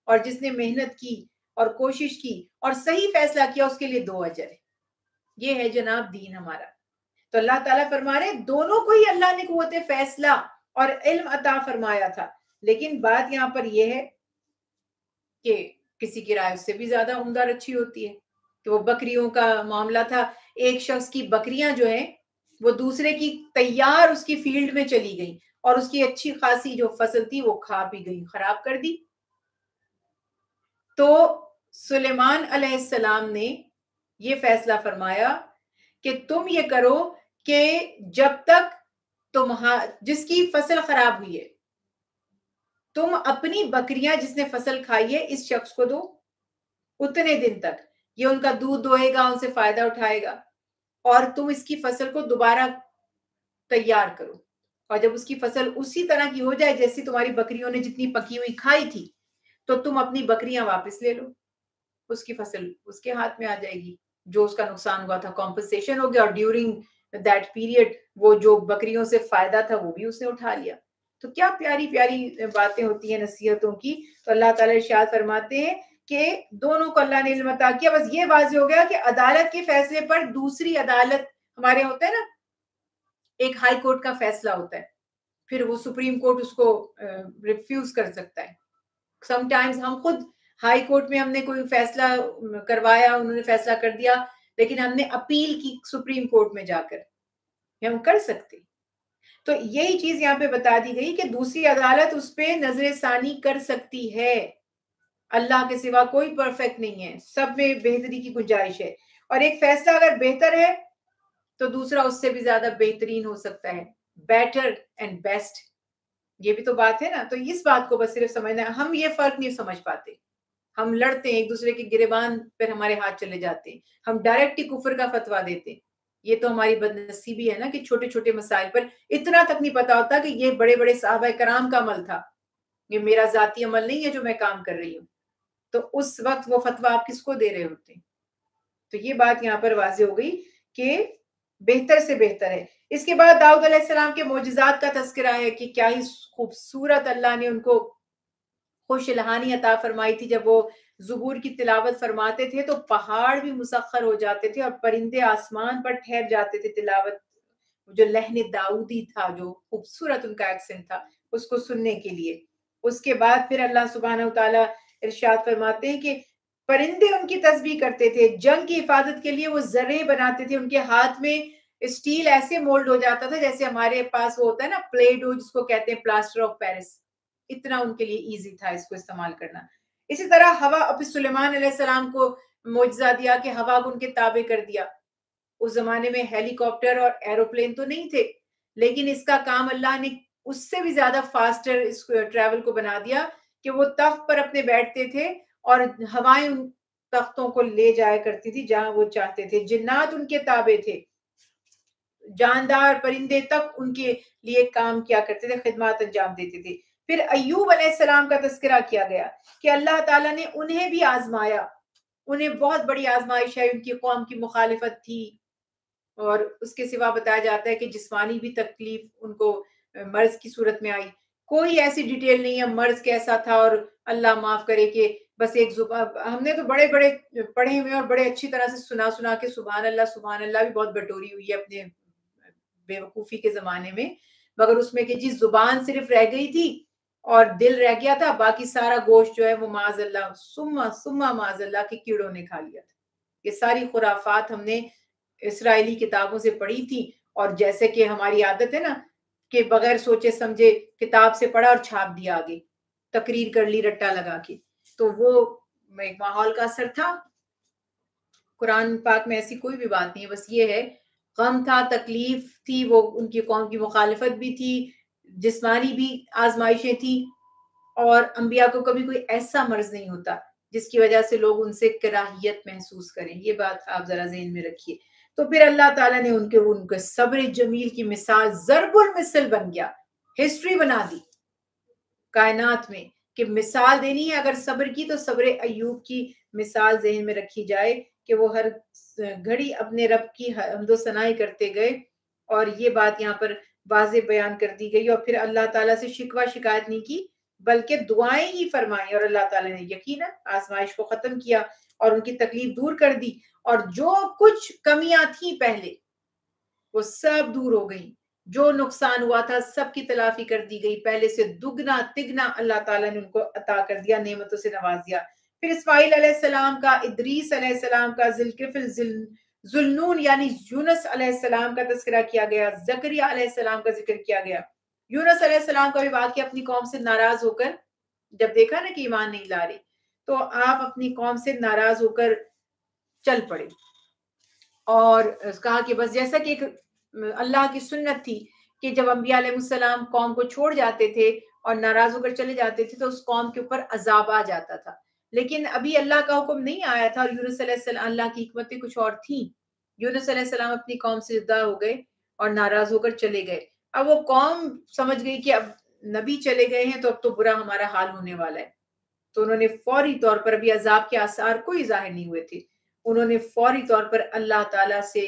اور جس نے محنت کی اور کوشش کی اور صحیح فیصلہ کیا اس کے لیے 2 اجر ہے. یہ ہے جناب دین ہمارا. تو اللہ تعالیٰ فرما رہے دونوں کو ہی اللہ نے قوت فیصلہ اور علم عطا فرمایا تھا. لیکن بات یہاں پر یہ ہے کہ کسی کی رائے اس سے بھی زیادہ عمدہ اچھی ہوتی ہے. کہ وہ بکریوں کا معاملہ تھا، ایک شخص کی بکریاں جو ہیں وہ دوسرے کی تیار اس کی فیلڈ میں چلی گئیں اور اس کی اچھی خاصی جو فصل تھی وہ کھا پی گئی، خراب کر دی. تو سلیمان علیہ السلام نے یہ فیصلہ فرمایا کہ تم یہ کرو کہ جب تک جس کی فصل خراب ہوئی ہے تم اپنی بکریاں جس نے فصل کھائی ہے اس شخص کو دو، اتنے دن تک یہ ان کا دودھ دوہے گا، ان سے فائدہ اٹھائے گا، اور تم اس کی فصل کو دوبارہ تیار کرو. اور جب اس کی فصل اسی طرح کی ہو جائے جیسی تمہاری بکریوں نے جتنی پکی ہوئی کھائی تھی، تو تم اپنی بکریاں واپس لے لو، اس کی فصل اس کے ہاتھ میں آ جائے گی، جو اس کا نقصان ہوا تھا کمپنسیشن ہو گیا، اور ڈیورنگ دیٹ پیریڈ وہ جو بکریوں سے فائدہ تھا وہ بھی اس نے اٹھا لیا. تو کیا پیاری پیاری باتیں ہوتی ہیں نصیحتوں کی. تو اللہ تعالیٰ ارشاد فرماتے ہیں کہ دونوں کو اللہ نے علم عطا کیا. بس یہ واضح ہو گیا کہ عدالت کے فیصلے پر دوسری عدالت، ہمارے ہوتا ہے نا ایک ہائی کورٹ کا فیصلہ ہوتا ہے، پھر وہ سپریم کورٹ اس کو ریفیوز کر سکتا ہے. سم ٹائمز ہم خود ہائی کورٹ میں ہم نے کوئی فیصلہ کروایا، انہوں نے فیصلہ کر دیا، لیکن ہم نے اپیل کی سپریم کورٹ میں جا کر، ہم کر سکتے. تو یہی چیز یہاں پہ بتا دی گئی کہ دوسری عدالت اس پہ نظر ثانی کر سکتی ہے. اللہ کے سوا کوئی پرفیکٹ نہیں ہے، سب میں بہتری کی گنجائش ہے. اور ایک فیصلہ اگر بہتر ہے تو دوسرا اس سے بھی زیادہ بہترین ہو سکتا ہے. بیٹر اینڈ بیسٹ، یہ بھی تو بات ہے نا. تو اس بات کو بس صرف سمجھنا ہے. ہم یہ فرق نہیں سمجھ پاتے، ہم لڑتے ہیں ایک دوسرے کے گریبان پر، ہمارے ہاتھ چلے جاتے ہیں، ہم ڈائریکٹ ہی کفر کا فتویٰ دیتے ہیں. یہ تو ہماری بدنصیبی ہے نا کہ چھوٹے چھوٹے مسائل پر اتنا تک نہیں پتا ہوتا کہ یہ بڑے بڑے صحابہ کرام کا عمل تھا، یہ میرا ذاتی عمل نہیں ہے جو میں کام کر رہی ہوں. تو اس وقت وہ فتویٰ آپ کس کو دے رہے ہوتے ہیں؟ تو یہ بات یہاں پر واضح ہو گئی کہ بہتر سے بہتر ہے. اس کے بعد داؤد علیہ السلام کے معجزات کا تذکرہ ہے کہ کیا ہی خوبصورت اللہ نے ان کو خوش الہانی عطا فرمائی تھی. جب وہ زبور کی تلاوت فرماتے تھے تو پہاڑ بھی مسخر ہو جاتے تھے اور پرندے آسمان پر ٹھہر جاتے تھے تلاوت، جو لہن داؤدی تھا، جو خوبصورت ان کا ایکسنٹ تھا، اس کو سننے کے لیے. اس کے بعد پھر اللہ سبحانہ وتعالی ارشاد فرماتے ہیں کہ پرندے ان کی تسبیح کرتے تھے، جنگ کی حفاظت کے لیے وہ ذرے بناتے تھے، ان کے ہاتھ میں اسٹیل ایسے مولڈ ہو جاتا تھا جیسے ہمارے پاس وہ ہوتا ہے نا پلے ڈو جس کو کہتے ہیں پلاسٹر آف پیرس، اتنا ان کے لیے ایزی تھا اس کو استعمال کرنا۔ اسی طرح ہوا، اب سلیمان علیہ السلام کو معجزہ دیا کہ ہوا کو ان کے تابع کر دیا۔ اس زمانے میں ہیلی کاپٹر اور ایروپلین تو نہیں تھے، لیکن اس کا کام اللہ نے اس سے بھی زیادہ فاسٹر اس ٹریول کو بنا دیا کہ وہ تخت پر اپنے بیٹھتے تھے اور ہوائیں ان تختوں کو لے جایا کرتی تھی جہاں وہ چاہتے تھے۔ جنات ان کے تابع تھے، جاندار پرندے تک ان کے لیے کام کیا کرتے تھے، خدمات انجام دیتے تھے۔ پھر ایوب علیہ السلام کا تذکرہ کیا گیا کہ اللہ تعالیٰ نے انہیں بھی آزمایا، انہیں بہت بڑی آزمائش ہے، ان کی قوم کی مخالفت تھی، اور اس کے سوا بتایا جاتا ہے کہ جسمانی بھی تکلیف ان کو مرض کی صورت میں آئی۔ کوئی ایسی ڈیٹیل نہیں ہے مرض کیسا تھا، اور اللہ معاف کرے کہ بس ایک زبان، ہم نے تو بڑے بڑے پڑھے ہوئے اور بڑے اچھی طرح سے سنا کے سبحان اللہ بھی بہت بٹوری ہوئی ہے اپنے بے وقوفی کے زمانے میں، مگر اس میں کہ جس زبان صرف رہ گئی تھی اور دل رہ گیا تھا، باقی سارا گوشت جو ہے وہ معاذ اللہ سما معاذ اللہ کے کیڑوں نے کھا لیا تھا۔ یہ ساری خرافات ہم نے اسرائیلی کتابوں سے پڑھی تھی، اور جیسے کہ ہماری عادت ہے نا کہ بغیر سوچے سمجھے کتاب سے پڑھا اور چھاپ دیا آگے، تقریر کر لی رٹا لگا کے، تو وہ ایک ماحول کا اثر تھا۔ قرآن پاک میں ایسی کوئی بھی بات نہیں ہے، بس یہ ہے غم تھا، تکلیف تھی، وہ ان کی قوم کی مخالفت بھی تھی، جسمانی بھی آزمائشیں تھی، اور انبیاء کو کبھی کوئی ایسا مرض نہیں ہوتا جس کی وجہ سے لوگ ان سے کراہیت محسوس کریں۔ یہ بات آپ ذرا ذہن میں رکھیے۔ تو پھر اللہ تعالیٰ نے ان کے صبر جمیل کی مثال ضرب المثل بن گیا، ہسٹری بنا دی کائنات میں کہ مثال دینی ہے اگر صبر کی تو صبر ایوب کی مثال ذہن میں رکھی جائے کہ وہ ہر گھڑی اپنے رب کی حمد و ثنائی کرتے گئے، اور یہ بات یہاں پر واضح بیان کر دی گئی۔ اور پھر اللہ تعالیٰ سے شکوہ شکایت نہیں کی بلکہ دعائیں ہی فرمائیں، اور اللہ تعالیٰ نے یقیناً آزمائش کو ختم کیا اور ان کی تکلیف دور کر دی، اور جو کچھ کمیاں تھیں پہلے وہ سب دور ہو گئی، جو نقصان ہوا تھا سب کی تلافی کر دی گئی، پہلے سے دگنا تگنا اللہ تعالیٰ نے ان کو عطا کر دیا، نعمتوں سے نواز دیا۔ پھر اسماعیل علیہ السلام کا، ادریس علیہ السلام کا، ذوالکفل ذوالنون یعنی یونس علیہ السلام کا تذکرہ کیا گیا، زکریا علیہ السلام کا ذکر کیا گیا۔ یونس علیہ السلام کا بھی واقعہ اپنی قوم سے ناراض ہو کر، جب دیکھا نا کہ ایمان نہیں لا رہی تو آپ اپنی قوم سے ناراض ہو کر چل پڑے، اور کہا کہ بس جیسا کہ ایک اللہ کی سنت تھی کہ جب انبیاء علیہ السلام قوم کو چھوڑ جاتے تھے اور ناراض ہو کر چلے جاتے تھے تو اس قوم کے اوپر عذاب آ جاتا تھا، لیکن ابھی اللہ کا حکم نہیں آیا تھا، اور یونس علیہ السلام، اللہ کی حکمتیں کچھ اور تھیں۔ یونس علیہ السلام اپنی قوم سے جدا ہو گئے اور ناراض ہو کر چلے گئے۔ اب وہ قوم سمجھ گئی کہ اب نبی چلے گئے ہیں تو اب تو برا ہمارا حال ہونے والا ہے، تو انہوں نے فوری طور پر، ابھی عذاب کے آثار کوئی ظاہر نہیں ہوئے تھے، انہوں نے فوری طور پر اللہ تعالیٰ سے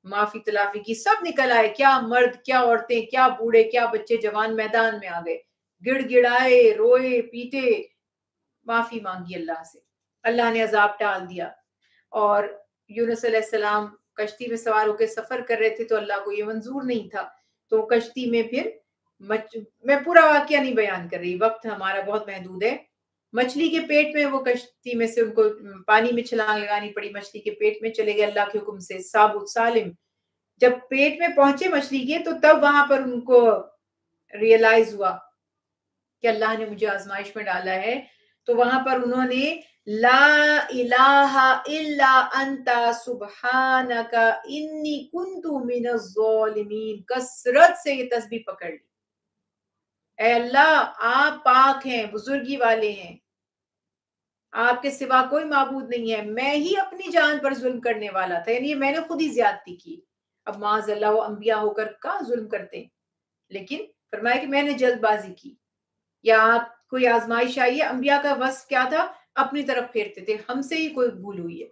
معافی تلافی کی، سب نکل آئے، کیا مرد، کیا عورتیں، کیا بوڑھے، کیا بچے جوان میدان میں آ گئے، گڑ گڑائے، روئے پیٹے، معافی مانگی اللہ سے، اللہ نے عذاب ٹال دیا۔ اور یونس علیہ السلام کشتی میں سوار ہو کے سفر کر رہے تھے تو اللہ کو یہ منظور نہیں تھا، تو کشتی میں پھر میں پورا واقعہ نہیں بیان کر رہی، وقت ہمارا بہت محدود ہے۔ مچھلی کے پیٹ میں، وہ کشتی میں سے ان کو پانی میں چھلانگ لگانی پڑی، مچھلی کے پیٹ میں چلے گئے اللہ کے حکم سے ثابت سالم۔ جب پیٹ میں پہنچے مچھلی کے تو تب وہاں پر ان کو ریئلائز ہوا کہ اللہ نے مجھے آزمائش میں ڈالا ہے، تو وہاں پر انہوں نے لا الہ الا انت سبحانک انی کنت من الظالمین کثرت سے یہ تسبیح پکڑ لی، اے اللہ آپ پاک ہیں، بزرگی والے ہیں، آپ کے سوا کوئی معبود نہیں ہے، میں ہی اپنی جان پر ظلم کرنے والا تھا، یعنی میں نے خود ہی زیادتی کی۔ اب معاذ اللہ وہ انبیاء ہو کر کہاں ظلم کرتے، لیکن فرمایا کہ میں نے جلد بازی کی، یا آپ کوئی آزمائش آئی ہے، انبیاء کا وصف کیا تھا، اپنی طرف پھیرتے تھے، ہم سے ہی کوئی بھول ہوئی ہے،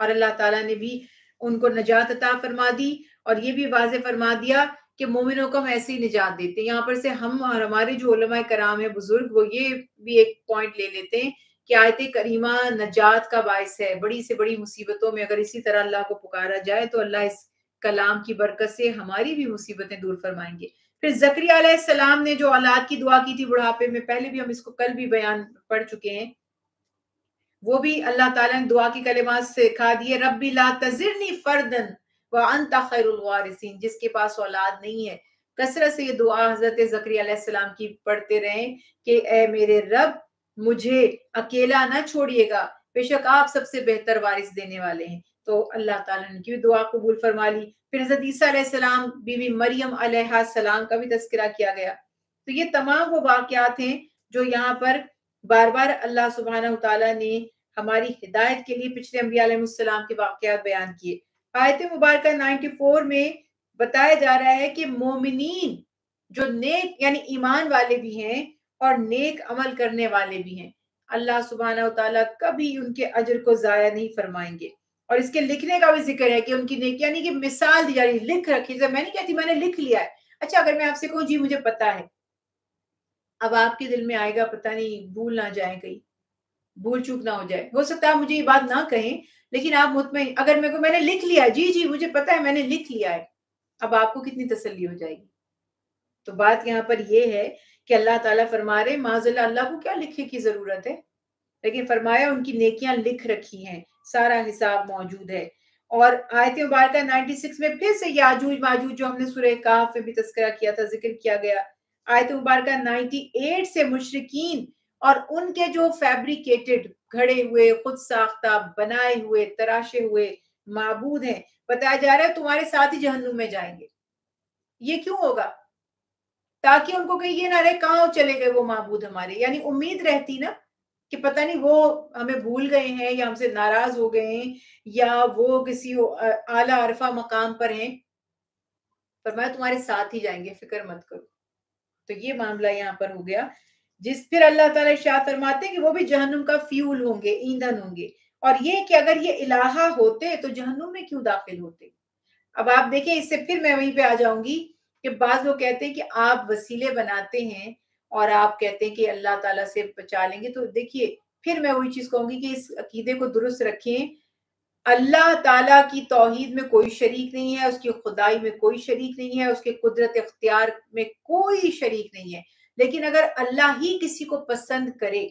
اور اللہ تعالیٰ نے بھی ان کو نجات عطا فرما دی، اور یہ بھی واضح فرما دیا کہ مومنوں کو ہم ایسے ہی نجات دیتے ہیں۔ یہاں پر سے ہم اور ہمارے جو علماء کرام ہیں بزرگ، وہ یہ بھی ایک پوائنٹ لے لیتے ہیں کہ آیت کریمہ نجات کا باعث ہے، بڑی سے بڑی مصیبتوں میں اگر اسی طرح اللہ کو پکارا جائے تو اللہ اس کلام کی برکت سے ہماری بھی مصیبتیں دور فرمائیں گے۔ پھر زکریا علیہ السلام نے جو اولاد کی دعا کی تھی بڑھاپے میں، پہلے بھی ہم اس کو کل بھی بیان پڑھ چکے ہیں، وہ بھی اللہ تعالیٰ نے دعا کی کلمات سکھا دیے، ربی لا تذرنی فردن وَأَنْتَ خَيْرُ الْوَارِثِينَ، جس کے پاس اولاد نہیں ہے کثرت سے یہ دعا حضرت زکریا علیہ السلام کی پڑھتے رہیں کہ اے میرے رب مجھے اکیلا نہ چھوڑیے گا، بے شک آپ سب سے بہتر وارث دینے والے ہیں۔ تو اللہ تعالیٰ نے کی دعا قبول فرما لی۔ پھر حضرت عیسیٰ علیہ السلام، بی بی مریم علیہ السلام کا بھی تذکرہ کیا گیا۔ تو یہ تمام وہ واقعات ہیں جو یہاں پر بار بار اللہ سبحانہ تعالیٰ نے ہماری ہدایت کے لیے پچھلے انبیاء علیہ السلام کے واقعات بیان کیے۔ آیت مبارکہ 94 میں بتایا جا رہا ہے کہ مومنین جو نیک یعنی ایمان والے بھی ہیں اور نیک عمل کرنے والے بھی ہیں، اللہ سبحانہ تعالیٰ کبھی ان کے اجر کو ضائع نہیں فرمائیں گے۔ اور اس کے لکھنے کا بھی ذکر ہے کہ ان کی نیک یعنی کہ مثال دی جا رہی، لکھ رکھی، جب میں نہیں کہتی میں نے لکھ لیا ہے۔ اچھا اگر میں آپ سے کہوں جی مجھے پتا ہے، اب آپ کے دل میں آئے گا پتہ نہیں بھول نہ جائیں، کہیں بھول چوک نہ ہو جائے، ہو سکتا ہے آپ مجھے یہ بات نہ کہیں لیکن آپ مطمئن، اگر میں نے لکھ لیا، جی جی مجھے پتا ہے میں نے لکھ لیا ہے، اب آپ کو کتنی تسلی ہو جائے گی۔ تو بات یہاں پر یہ ہے کہ اللہ تعالیٰ فرما رہے معاذ اللہ کو کیا لکھے کی ضرورت ہے، لیکن فرمایا ان کی نیکیاں لکھ رکھی ہیں، سارا حساب موجود ہے۔ اور آیت مبارکہ 96 میں پھر سے یاجوج ماجوج جو ہم نے سورہ کہف میں بھی تذکرہ کیا تھا، ذکر کیا گیا۔ آیت مبارکہ 98 سے مشرکین اور ان کے جو فیبریکیٹڈ، گھڑے ہوئے، خود ساختہ، بنائے ہوئے، تراشے ہوئے معبود ہیں، بتایا جا رہا ہے تمہارے ساتھ ہی جہنم میں جائیں گے۔ یہ کیوں ہوگا؟ تاکہ ان کو کہیں یہ نہ رہے کہاں چلے گئے وہ معبود ہمارے، یعنی امید رہتی نا کہ پتہ نہیں وہ ہمیں بھول گئے ہیں یا ہم سے ناراض ہو گئے ہیں یا وہ کسی اعلیٰ عرفہ مقام پر ہیں، فرمایا تمہارے ساتھ ہی جائیں گے، فکر مت کرو۔ تو یہ معاملہ یہاں پر ہو گیا، جس پھر اللہ تعالیٰ ارشاد فرماتے ہیں کہ وہ بھی جہنم کا فیول ہوں گے، ایندھن ہوں گے۔ اور یہ کہ اگر یہ الہہ ہوتے تو جہنم میں کیوں داخل ہوتے؟ اب آپ دیکھیں، اس سے پھر میں وہیں پہ آ جاؤں گی کہ بعض لوگ کہتے ہیں کہ آپ وسیلے بناتے ہیں اور آپ کہتے ہیں کہ اللہ تعالیٰ سے بچا لیں گے۔ تو دیکھیے پھر میں وہی چیز کہوں گی کہ اس عقیدے کو درست رکھیں، اللہ تعالیٰ کی توحید میں کوئی شریک نہیں ہے، اس کی خدائی میں کوئی شریک نہیں ہے، اس کے قدرت اختیار میں کوئی شریک نہیں ہے۔ لیکن اگر اللہ ہی کسی کو پسند کرے،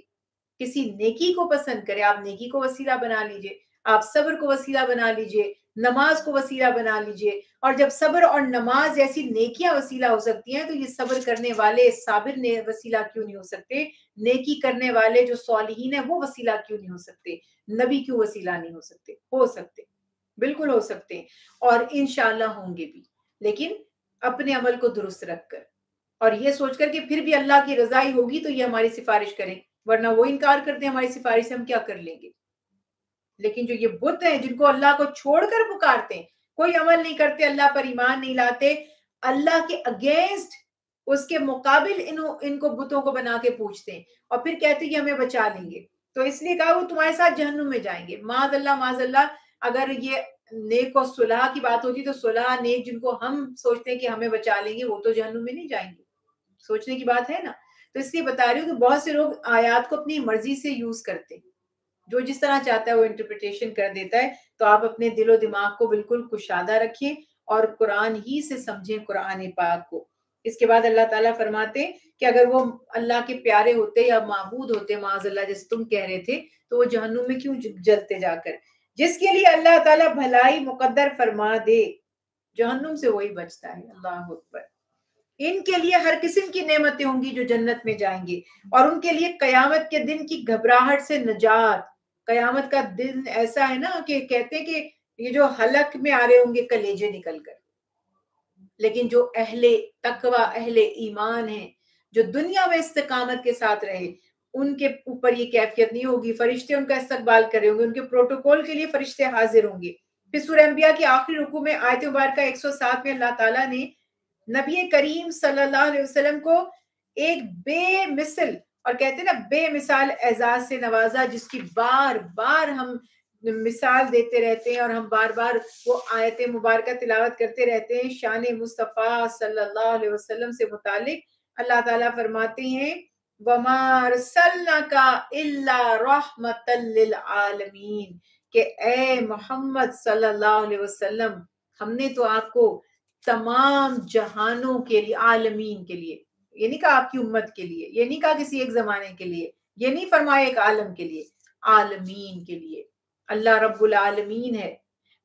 کسی نیکی کو پسند کرے، آپ نیکی کو وسیلہ بنا لیجئے، آپ صبر کو وسیلہ بنا لیجئے، نماز کو وسیلہ بنا لیجئے۔ اور جب صبر اور نماز ایسی نیکیاں وسیلہ ہو سکتی ہیں تو یہ صبر کرنے والے صابر نے وسیلہ کیوں نہیں ہو سکتے؟ نیکی کرنے والے جو صالحین ہیں وہ وسیلہ کیوں نہیں ہو سکتے؟ نبی کیوں وسیلہ نہیں ہو سکتے؟ ہو سکتے، بالکل ہو سکتے ہیں، اور انشاءاللہ ہوں گے بھی، لیکن اپنے عمل کو درست رکھ کر، اور یہ سوچ کر کہ پھر بھی اللہ کی رضائی ہوگی تو یہ ہماری سفارش کریں، ورنہ وہ انکار کرتے ہیں ہماری سفارش سے، ہم کیا کر لیں گے؟ لیکن جو یہ بت ہیں جن کو اللہ کو چھوڑ کر پکارتے ہیں، کوئی عمل نہیں کرتے، اللہ پر ایمان نہیں لاتے، اللہ کے اگینسٹ، اس کے مقابل ان کو بتوں کو بنا کے پوچھتے ہیں اور پھر کہتے ہیں کہ ہمیں بچا لیں گے۔ تو اس لیے کہا وہ تمہارے ساتھ جہنم میں جائیں گے۔ معاذ اللہ، اگر یہ نیک و صلح کی بات ہوتی تو صلح نیک جن کو ہم سوچتے ہیں کہ ہمیں بچا لیں گے وہ تو جہنم میں نہیں جائیں گے، سوچنے کی بات ہے نا۔ تو اس لیے بتا رہی ہوں کہ بہت سے لوگ آیات کو اپنی مرضی سے یوز کرتے ہیں، جو جس طرح چاہتا ہے وہ انٹرپریٹیشن کر دیتا ہے۔ تو آپ اپنے دل و دماغ کو بالکل کشادہ رکھیں اور قرآن ہی سے سمجھیں قرآن پاک کو۔ اس کے بعد اللہ تعالیٰ فرماتے ہیں کہ اگر وہ اللہ کے پیارے ہوتے یا معبود ہوتے معاذ اللہ جیسے تم کہہ رہے تھے تو وہ جہنم میں کیوں جلتے جا کر؟ جس کے لیے اللہ تعالیٰ بھلائی مقدر فرما دے جہنم سے وہی بچتا ہے۔ اللہ اکبر۔ ان کے لیے ہر قسم کی نعمتیں ہوں گی جو جنت میں جائیں گے، اور ان کے لیے قیامت کے دن کی گھبراہٹ سے نجات۔ قیامت کا دن ایسا ہے نا کہ کہتے ہیں کہ یہ جو حلق میں آ رہے ہوں گے کلیجے نکل کر، لیکن جو اہل تقوی، اہل ایمان ہیں، جو دنیا میں استقامت کے ساتھ رہے، ان کے اوپر یہ کیفیت نہیں ہوگی۔ فرشتے ان کا استقبال کرے ہوں گے، ان کے پروٹوکول کے لیے فرشتے حاضر ہوں گے۔ پھر سورہ انبیاء کی آخری رکوع میں آیت مبارکہ 107 میں اللہ تعالیٰ نے نبی کریم صلی اللہ علیہ وسلم کو ایک بے مثل اور کہتے ہیں نا بے مثال اعزاز سے نوازا، جس کی بار بار ہم مثال دیتے رہتے ہیں اور ہم بار بار وہ آیت مبارکہ تلاوت کرتے رہتے ہیں شان مصطفیٰ صلی اللہ علیہ وسلم سے متعلق۔ اللہ تعالیٰ فرماتے ہیں وَمَا أَرْسَلْنَاكَ إِلَّا رَحْمَةً لِّلْعَالَمِينَ، کہ اے محمد صلی اللہ علیہ وسلم ہم نے تو آپ کو تمام جہانوں کے لیے، عالمین کے لیے، یہ نہیں کہا آپ کی امت کے لیے، یہ نہیں کہا کسی ایک زمانے کے لیے، یہ نہیں فرمایا ایک عالم کے لیے، عالمین کے لیے۔ اللہ رب العالمین ہے،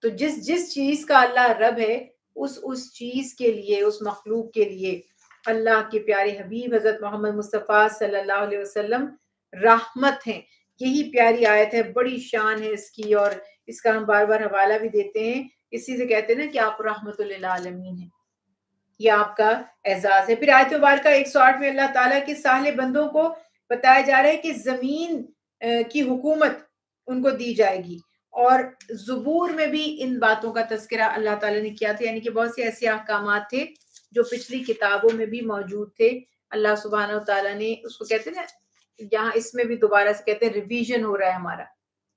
تو جس چیز کا اللہ رب ہے اس چیز کے لیے، اس مخلوق کے لیے اللہ کے پیارے حبیب حضرت محمد مصطفیٰ صلی اللہ علیہ وسلم رحمت ہیں۔ یہی پیاری آیت ہے، بڑی شان ہے اس کی، اور اس کا ہم بار بار حوالہ بھی دیتے ہیں، اسی سے کہتے ہیں نا کہ آپ رحمت للعالمین ہیں، یہ آپ کا اعزاز ہے۔ پھر آیت مبارکہ 108 میں اللہ تعالیٰ کے صالح بندوں کو بتایا جا رہا ہے کہ زمین کی حکومت ان کو دی جائے گی، اور زبور میں بھی ان باتوں کا تذکرہ اللہ تعالیٰ نے کیا تھا، یعنی کہ بہت سے ایسے احکامات تھے جو پچھلی کتابوں میں بھی موجود تھے۔ اللہ سبحانہ و تعالیٰ نے اس کو کہتے ہیں نا، یہاں اس میں بھی دوبارہ سے کہتے ہیں ریویژن ہو رہا ہے ہمارا،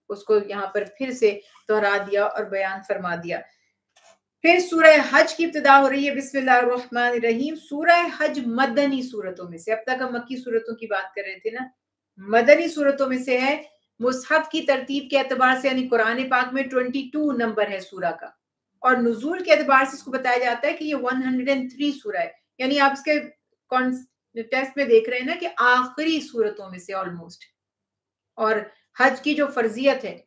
اس کو یہاں پر پھر سے دہرا دیا اور بیان فرما دیا۔ پھر سورہ حج کی ابتدا ہو رہی ہے، بسم اللہ الرحمن الرحیم۔ سورہ حج مدنی صورتوں میں سے، اب تک ہم مکی صورتوں کی بات کر رہے تھے نا، مدنی صورتوں میں سے ہے۔ مصحف کی ترتیب کے اعتبار سے یعنی قرآن پاک میں 22 نمبر ہے سورہ کا، اور نزول کے اعتبار سے اس کو بتایا جاتا ہے کہ یہ 103 سورہ ہے، یعنی آپ اس کے ٹیکسٹ میں دیکھ رہے ہیں نا کہ آخری صورتوں میں سے آلموسٹ۔ اور حج کی جو فرضیت ہے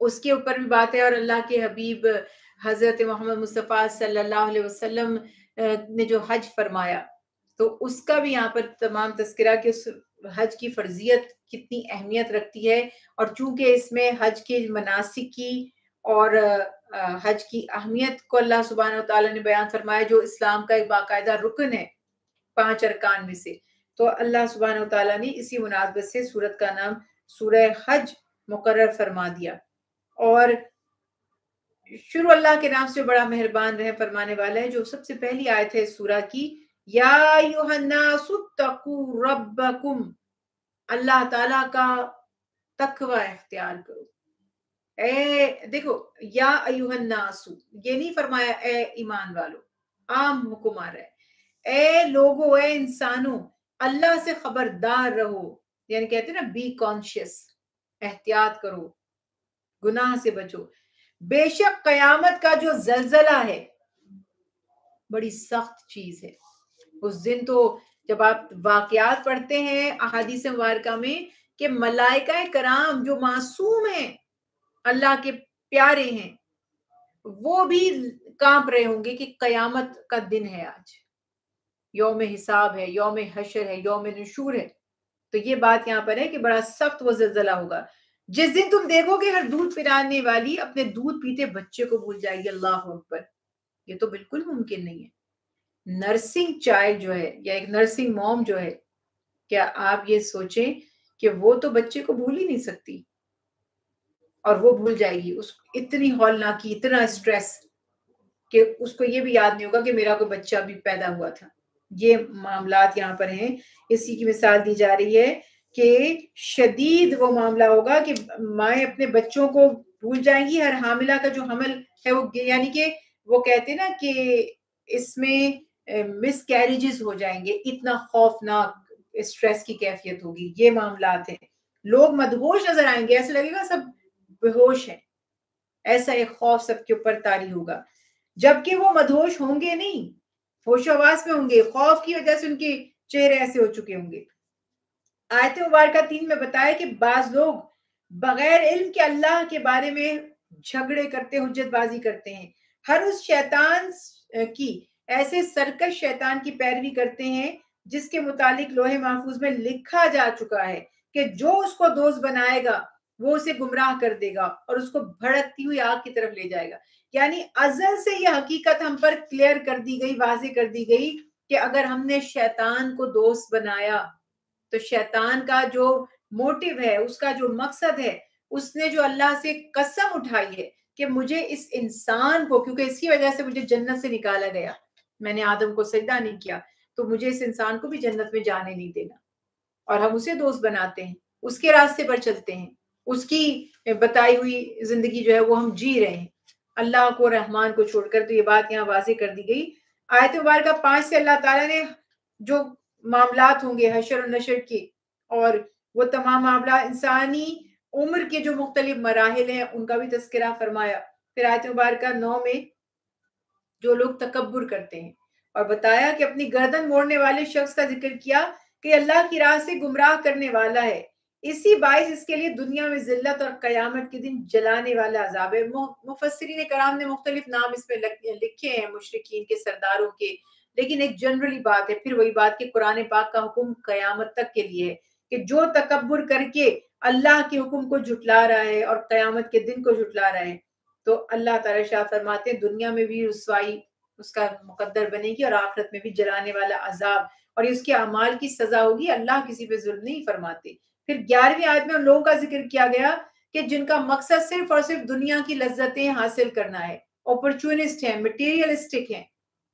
اس کے اوپر بھی بات ہے، اور اللہ کے حبیب حضرت محمد مصطفیٰ صلی اللہ علیہ وسلم نے جو حج فرمایا تو اس کا بھی یہاں پر تمام تذکرہ کہ اس حج کی فرضیت کتنی اہمیت رکھتی ہے، اور چونکہ اس میں حج کے مناسک کی اور حج کی اہمیت کو اللہ سبحانہ و تعالیٰ نے بیان فرمایا، جو اسلام کا ایک باقاعدہ رکن ہے 5 ارکان میں سے، تو اللہ سبحانہ و تعالیٰ نے اسی مناسبت سے سورت کا نام سورہ حج مقرر فرما دیا۔ اور شروع اللہ کے نام سے بڑا مہربان رحم فرمانے والا ہے، جو سب سے پہلی آیت ہے سورہ کی، یا ایھا الناس اتقوا ربکم، اللہ تعالیٰ کا تقوی اختیار کرو۔ اے دیکھو، یا ایھا الناس، یہ نہیں فرمایا اے ایمان والو، عام حکم آ رہا ہے، اے لوگو، اے انسانوں، اللہ سے خبردار رہو، یعنی کہتے ہیں نا بی کانشیس، احتیاط کرو، گناہ سے بچو۔ بے شک قیامت کا جو زلزلہ ہے بڑی سخت چیز ہے۔ اس دن تو جب آپ واقعات پڑھتے ہیں احادیث مبارکہ میں کہ ملائکہ کرام جو معصوم ہیں، اللہ کے پیارے ہیں، وہ بھی کانپ رہے ہوں گے کہ قیامت کا دن ہے، آج یوم حساب ہے، یوم حشر ہے، یوم نشور ہے۔ تو یہ بات یہاں پر ہے کہ بڑا سخت وہ زلزلہ ہوگا، جس دن تم دیکھو گے ہر دودھ پلانے والی اپنے دودھ پیتے بچے کو بھول جائے گی۔ اللہ اکبر، یہ تو بالکل ممکن نہیں ہے۔ نرسنگ چائلڈ جو ہے، یا ایک نرسنگ موم جو ہے، کیا آپ یہ سوچیں کہ وہ تو بچے کو بھول ہی نہیں سکتی، اور وہ بھول جائے گی، اس اتنی ہولناکی، اتنا اسٹریس کہ اس کو یہ بھی یاد نہیں ہوگا کہ میرا کوئی بچہ بھی پیدا ہوا تھا۔ یہ معاملات یہاں پر ہیں۔ اسی کی مثال دی جا رہی ہے کہ شدید وہ معاملہ ہوگا کہ مائیں اپنے بچوں کو بھول جائیں گی، ہر حاملہ کا جو حمل ہے وہ، یعنی کہ وہ کہتے ہیں نا کہ اس میں مس کیریجز ہو جائیں گے، اتنا خوفناک اسٹریس کی کیفیت ہوگی۔ یہ معاملات ہیں، لوگ مدہوش نظر آئیں گے، ایسے لگے گا سب بے ہوش ہیں، ایسا ایک خوف سب کے اوپر طاری ہوگا، جبکہ وہ مدہوش ہوں گے نہیں، ہوش و حواس میں ہوں گے، خوف کی وجہ سے ان کے چہرے ایسے ہو چکے ہوں گے۔ آیت مبارکہ 3 میں بتایا کہ بعض لوگ بغیر علم کے اللہ کے بارے میں جھگڑے کرتے، حجت بازی کرتے ہیں، ہر اس شیطان کی، ایسے سرکش شیطان کی پیروی کرتے ہیں جس کے متعلق لوح محفوظ میں لکھا جا چکا ہے کہ جو اس کو دوست بنائے گا وہ اسے گمراہ کر دے گا اور اس کو بھڑکتی ہوئی آگ کی طرف لے جائے گا۔ یعنی ازل سے یہ حقیقت ہم پر کلیئر کر دی گئی، واضح کر دی گئی کہ اگر ہم نے شیطان کو دوست بنایا تو شیطان کا جو موٹیو ہے، اس کا جو مقصد ہے، اس نے جو اللہ سے قسم اٹھائی ہے کہ مجھے اس انسان کو، کیونکہ اس کی وجہ سے مجھے جنت سے نکالا گیا، میں نے آدم کو سجدہ نہیں کیا، تو مجھے اس انسان کو بھی جنت میں جانے نہیں دینا، اور ہم اسے دوست بناتے ہیں، اس کے راستے پر چلتے ہیں، اس کی بتائی ہوئی زندگی جو ہے وہ ہم جی رہے ہیں، اللہ کو، رحمان کو چھوڑ کر۔ تو یہ بات یہاں واضح کر دی گئی۔ آیت مبارکہ 5 سے اللہ تعالیٰ نے جو معاملات ہوں گے حشر و نشر کے، اور وہ تمام معاملات انسانی عمر کے جو مختلف مراحل ہیں ان کا بھی تذکرہ فرمایا۔ پھر آیت مبارکہ 9 میں جو لوگ تکبر کرتے ہیں، اور بتایا کہ اپنی گردن موڑنے والے شخص کا ذکر کیا کہ اللہ کی راہ سے گمراہ کرنے والا ہے، اسی باعث اس کے لیے دنیا میں ذلت اور قیامت کے دن جلانے والا عذاب ہے۔ مفسرین کرام نے مختلف نام اس میں لکھے ہیں مشرکین کے سرداروں کے، لیکن ایک جنرلی بات ہے، پھر وہی بات کہ قرآن پاک کا حکم قیامت تک کے لیے ہے کہ جو تکبر کر کے اللہ کے حکم کو جھٹلا رہا ہے اور قیامت کے دن کو جھٹلا رہا ہے، تو اللہ تعالیٰ شاہ فرماتے ہیں دنیا میں بھی رسوائی اس کا مقدر بنے گی اور آخرت میں بھی جلانے والا عذاب، اور اس کے اعمال کی سزا ہوگی۔ اللہ کسی پہ ظلم نہیں فرماتے۔ پھر 11ویں آیت میں ان لوگوں کا ذکر کیا گیا کہ جن کا مقصد صرف اور صرف دنیا کی لذتیں حاصل کرنا ہے، اپرچونسٹ ہیں، مٹیریلسٹک ہیں،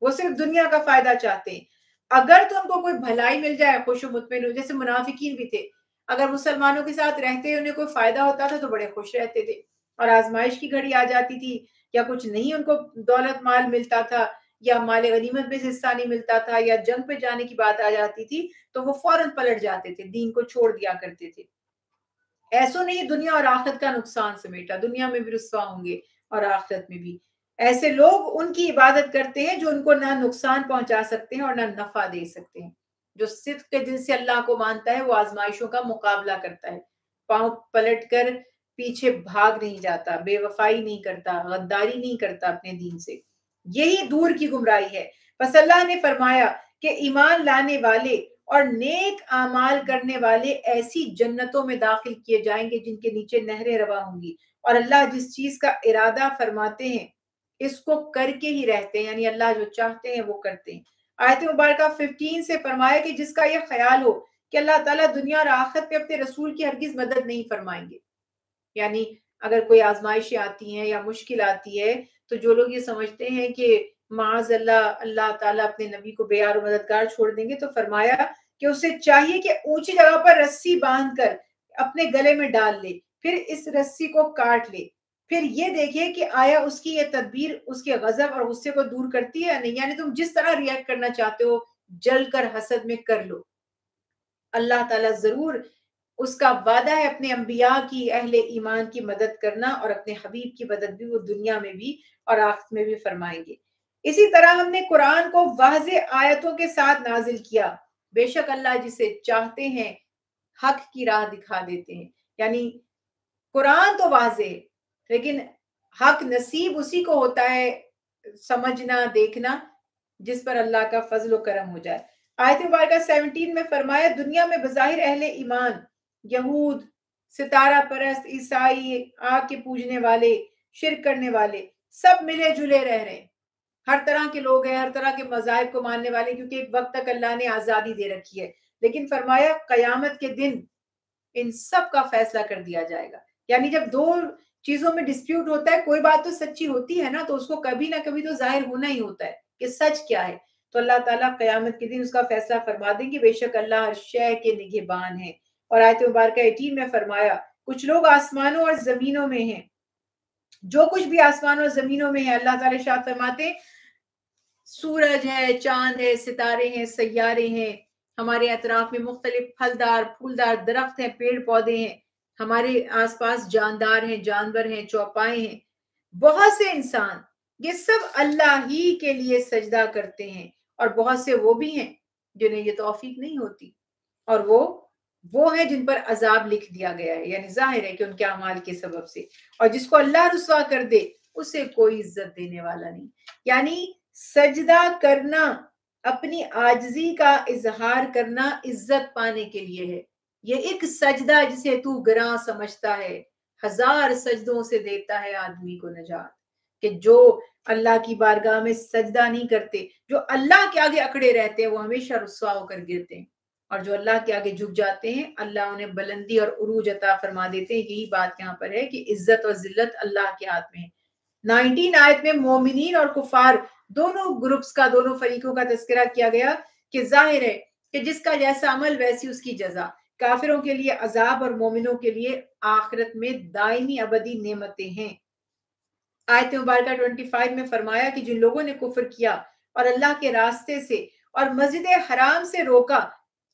وہ صرف دنیا کا فائدہ چاہتے ہیں۔ اگر تو ان کو کوئی بھلائی مل جائے خوش و مطمئن ہو، جیسے منافقین بھی تھے، اگر مسلمانوں کے ساتھ رہتے انہیں کوئی فائدہ ہوتا تھا تو بڑے خوش رہتے تھے، اور آزمائش کی گھڑی آ جاتی تھی یا کچھ نہیں ان کو دولت مال ملتا تھا یا مال غنیمت میں سے حصہ نہیں ملتا تھا یا جنگ پہ جانے کی بات آ جاتی تھی تو وہ فوراً پلٹ جاتے تھے، دین کو چھوڑ دیا کرتے تھے۔ ایسو نہیں دنیا اور آخرت کا نقصان سمیٹا، دنیا میں بھی رسوا ہوں گے اور آخرت میں بھی۔ ایسے لوگ ان کی عبادت کرتے ہیں جو ان کو نہ نقصان پہنچا سکتے ہیں اور نہ نفع دے سکتے ہیں۔ جو صدق کے دل سے اللہ کو مانتا ہے وہ آزمائشوں کا مقابلہ کرتا ہے، پاؤں پلٹ کر پیچھے بھاگ نہیں جاتا، بے وفائی نہیں کرتا، غداری نہیں کرتا اپنے دین سے۔ یہی دور کی گمراہی ہے۔ بس اللہ نے فرمایا کہ ایمان لانے والے اور نیک اعمال کرنے والے ایسی جنتوں میں داخل کیے جائیں گے جن کے نیچے نہریں رواں ہوں گی، اور اللہ جس چیز کا ارادہ فرماتے ہیں اس کو کر کے ہی رہتے ہیں، یعنی اللہ جو چاہتے ہیں وہ کرتے ہیں۔ آیت مبارکہ 15 سے فرمایا کہ جس کا یہ خیال ہو کہ اللہ تعالیٰ دنیا اور آخرت میں اپنے رسول کی ہرگز مدد نہیں فرمائیں گے، یعنی اگر کوئی آزمائشیں آتی ہیں یا مشکل آتی ہے تو جو لوگ یہ سمجھتے ہیں کہ معاذ اللہ اللہ تعالیٰ اپنے نبی کو بے یار و مددگار چھوڑ دیں گے، تو فرمایا کہ اسے چاہیے کہ اونچی جگہ پر رسی باندھ کر اپنے گلے میں ڈال لے، پھر اس رسی کو کاٹ لے، پھر یہ دیکھے کہ آیا اس کی یہ تدبیر اس کے غضب اور غصے کو دور کرتی ہے یا نہیں، یعنی تم جس طرح ریئیکٹ کرنا چاہتے ہو جل کر حسد میں کر لو۔ اللہ تعالیٰ ضرور اس کا وعدہ ہے اپنے انبیاء کی، اہل ایمان کی مدد کرنا، اور اپنے حبیب کی مدد بھی وہ دنیا میں بھی اور آخرت میں بھی فرمائیں گے۔ اسی طرح ہم نے قرآن کو واضح آیتوں کے ساتھ نازل کیا، بے شک اللہ جسے چاہتے ہیں حق کی راہ دکھا دیتے ہیں، یعنی قرآن تو واضح ہے لیکن حق نصیب اسی کو ہوتا ہے سمجھنا دیکھنا جس پر اللہ کا فضل و کرم ہو جائے۔ آیت مبارکہ 17 میں فرمایا دنیا میں بظاہر اہل ایمان، یہود، ستارہ پرست، عیسائی، آگ کے پوجنے والے، شرک کرنے والے، سب ملے جلے رہ رہے ہیں، ہر طرح کے لوگ ہیں، ہر طرح کے مذاہب کو ماننے والے، کیونکہ ایک وقت تک اللہ نے آزادی دے رکھی ہے، لیکن فرمایا قیامت کے دن ان سب کا فیصلہ کر دیا جائے گا۔ یعنی جب دو چیزوں میں ڈسپیوٹ ہوتا ہے، کوئی بات تو سچی ہوتی ہے نا، تو اس کو کبھی نہ کبھی تو ظاہر ہونا ہی ہوتا ہے کہ سچ کیا ہے، تو اللہ تعالیٰ قیامت کے دن اس کا فیصلہ فرما دیں گے، بے شک اللہ ہر شے کے نگہبان ہے۔ اور آیت مبارکہ 18 میں فرمایا کچھ لوگ آسمانوں اور زمینوں میں ہیں، جو کچھ بھی آسمانوں اور زمینوں میں ہے، اللہ تعالیٰ ارشاد فرماتے سورج ہے، چاند ہے، ستارے ہیں، سیارے ہیں، ہمارے اطراف میں مختلف پھلدار پھولدار درخت ہیں، پیڑ پودے ہیں، ہمارے آس پاس جاندار ہیں، جانور ہیں، چوپائے ہیں، بہت سے انسان، یہ سب اللہ ہی کے لیے سجدہ کرتے ہیں، اور بہت سے وہ بھی ہیں جنہیں یہ توفیق نہیں ہوتی، اور وہ ہیں جن پر عذاب لکھ دیا گیا ہے، یعنی ظاہر ہے کہ ان کے اعمال کے سبب سے، اور جس کو اللہ رسوا کر دے اسے کوئی عزت دینے والا نہیں۔ یعنی سجدہ کرنا اپنی عاجزی کا اظہار کرنا عزت پانے کے لیے ہے، یہ ایک سجدہ جسے تو گراں سمجھتا ہے ہزار سجدوں سے دیتا ہے آدمی کو نجات، کہ جو اللہ کی بارگاہ میں سجدہ نہیں کرتے، جو اللہ کے آگے اکڑے رہتے ہیں وہ ہمیشہ رسوا ہو کر گرتے ہیں، اور جو اللہ کے آگے جھک جاتے ہیں اللہ انہیں بلندی اور عروج عطا فرما دیتے ہیں۔ یہی بات یہاں پر ہے کہ عزت اور ذلت اللہ کے ہاتھ میں ہے۔ 19 آیت میں مومنین اور کفار دونوں گروپس کا، دونوں فریقوں کا تذکرہ کیا گیا کہ ظاہر ہے کہ جس کا جیسا عمل ویسی اس کی جزا، کافروں کے لیے عذاب اور مومنوں کے لیے آخرت میں دائمی ابدی نعمتیں ہیں۔ آیت مبارکہ 25 میں فرمایا کہ جن لوگوں نے کفر کیا اور اللہ کے راستے سے اور مسجد حرام سے روکا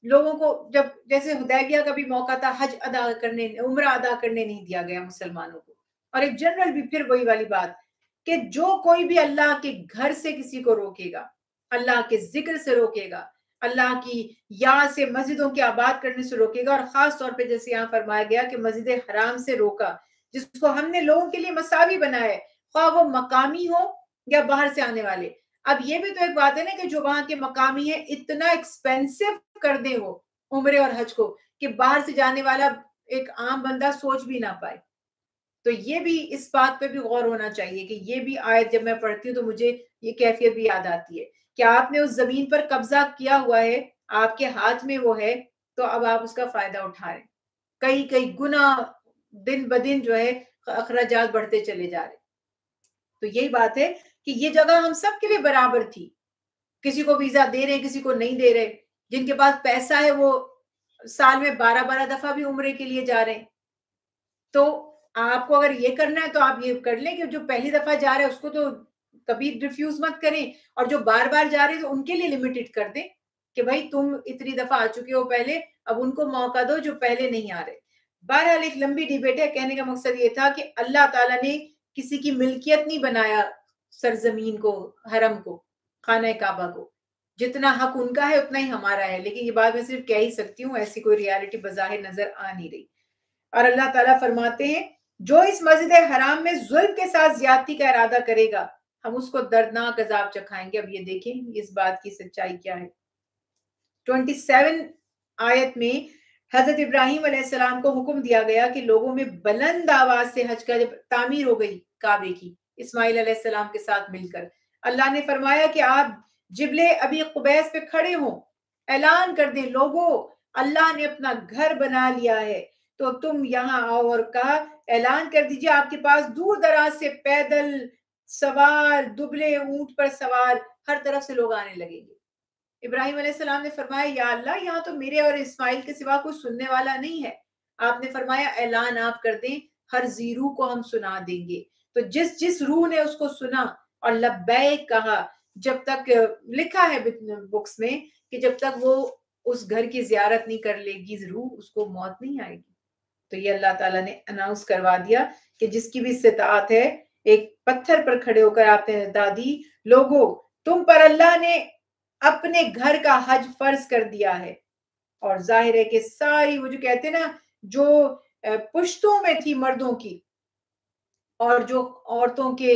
لوگوں کو، جب جیسے حدیبیہ کا بھی موقع تھا، حج ادا کرنے، عمرہ ادا کرنے نہیں دیا گیا مسلمانوں کو، اور ایک جنرل بھی پھر وہی والی بات کہ جو کوئی بھی اللہ کے گھر سے کسی کو روکے گا، اللہ کے ذکر سے روکے گا، اللہ کی یاد سے مسجدوں کے آباد کرنے سے روکے گا، اور خاص طور پہ جیسے یہاں فرمایا گیا کہ مسجد حرام سے روکا، جس کو ہم نے لوگوں کے لیے مساوی بنایا ہے، خواہ وہ مقامی ہو یا باہر سے آنے والے۔ اب یہ بھی تو ایک بات ہے نا کہ جو وہاں کے مقامی ہیں اتنا ایکسپینسو کر دے وہ عمرے اور حج کو کہ باہر سے جانے والا ایک عام بندہ سوچ بھی نہ پائے۔ تو یہ بھی اس بات پہ بھی غور ہونا چاہیے کہ یہ بھی آیت جب میں پڑھتی ہوں تو مجھے یہ کیفیت بھی یاد آتی ہے کہ آپ نے اس زمین پر قبضہ کیا ہوا ہے، آپ کے ہاتھ میں وہ ہے، تو اب آپ اس کا فائدہ اٹھا رہے ہیں۔ کئی کئی گنا دن بدن جو ہے اخراجات بڑھتے چلے جا رہے۔ تو یہی بات ہے کہ یہ جگہ ہم سب کے لیے برابر تھی، کسی کو ویزا دے رہے کسی کو نہیں دے رہے، جن کے پاس پیسہ ہے وہ سال میں 12 دفعہ بھی عمرے کے لیے جا رہے ہیں۔ تو آپ کو اگر یہ کرنا ہے تو آپ یہ کر لیں کہ جو پہلی دفعہ جا رہے ہیں اس کو تو کبھی ریفیوز مت کریں، اور جو بار بار جا رہے ہیں تو ان کے لیے لمیٹڈ کر دیں کہ بھائی تم اتنی دفعہ آ چکے ہو پہلے، اب ان کو موقع دو جو پہلے نہیں آ رہے۔ بہرحال ایک لمبی ڈیبیٹ ہے، کہنے کا مقصد یہ تھا کہ اللہ تعالیٰ نے کسی کی ملکیت نہیں بنایا سرزمین کو، حرم کو، خانہ کعبہ کو، جتنا حق ان کا ہے اتنا ہی ہمارا ہے، لیکن یہ بات میں صرف کہہ ہی سکتی ہوں، ایسی کوئی ریالٹی بظاہر نظر آ نہیں رہی۔ اور اللہ تعالیٰ فرماتے ہیں جو اس مسجد حرام میں ظلم کے ساتھ زیادتی کا ارادہ کرے گا ہم اس کو دردناک عذاب چکھائیں گے۔ اب یہ دیکھیں اس بات کی سچائی کیا ہے۔ 27 آیت میں حضرت ابراہیم علیہ السلام کو حکم دیا گیا کہ لوگوں میں بلند آواز سے حج کا جب تعمیر ہو گئی کعبے کی اسماعیل علیہ السلام کے ساتھ مل کر، اللہ نے فرمایا کہ آپ جبل ابی قبیس پہ کھڑے ہوں، اعلان کر دیں لوگوں اللہ نے اپنا گھر بنا لیا ہے، تو تم یہاں آؤ، اور کہا اعلان کر دیجئے آپ کے پاس دور دراز سے پیدل سوار، دبلے اونٹ پر سوار، ہر طرف سے لوگ آنے لگیں گے۔ ابراہیم علیہ السلام نے فرمایا یا اللہ یہاں تو میرے اور اسماعیل کے سوا کوئی سننے والا نہیں ہے۔ آپ نے فرمایا اعلان آپ کر دیں، ہر ذی روح کو ہم سنا دیں گے۔ تو جس جس روح نے اس کو سنا اور لبیک کہا، جب تک لکھا ہے بکس میں کہ جب تک وہ اس گھر کی زیارت نہیں کر لے گی روح، اس کو موت نہیں آئے گی۔ تو یہ اللہ تعالیٰ نے اناؤنس کروا دیا کہ جس کی بھی استطاعت ہے ایک پتھر پر کھڑے ہو کر آپ نے دادی لوگوں تم پر اللہ نے اپنے گھر کا حج فرض کر دیا ہے، اور ظاہر ہے کہ ساری وہ جو کہتے ہیں نا جو پشتوں میں تھی مردوں کی اور جو عورتوں کے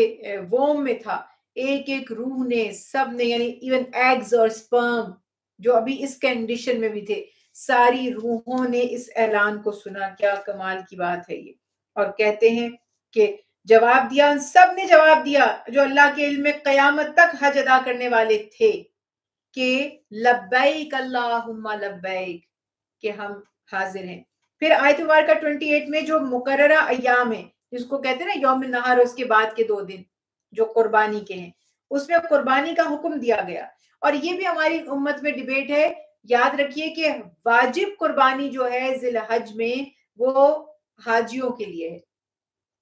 ووم میں تھا، ایک ایک روح نے سب نے، یعنی ایون ایگز اور سپرم جو ابھی اس کنڈیشن میں بھی تھے، ساری روحوں نے اس اعلان کو سنا۔ کیا کمال کی بات ہے یہ۔ اور کہتے ہیں کہ جواب دیا، ان سب نے جواب دیا جو اللہ کے علم میں قیامت تک حج ادا کرنے والے تھے کہ لبیک اللہم لبیک، کہ ہم حاضر ہیں۔ پھر آیت مبارکہ 28 میں جو مقررہ ایام ہیں جس کو کہتے ہیں نا یوم النہر، اس کے بعد کے 2 دن جو قربانی کے ہیں، اس میں قربانی کا حکم دیا گیا۔ اور یہ بھی ہماری امت میں ڈیبیٹ ہے، یاد رکھیے کہ واجب قربانی جو ہے ذی الحج میں وہ حاجیوں کے لیے ہے،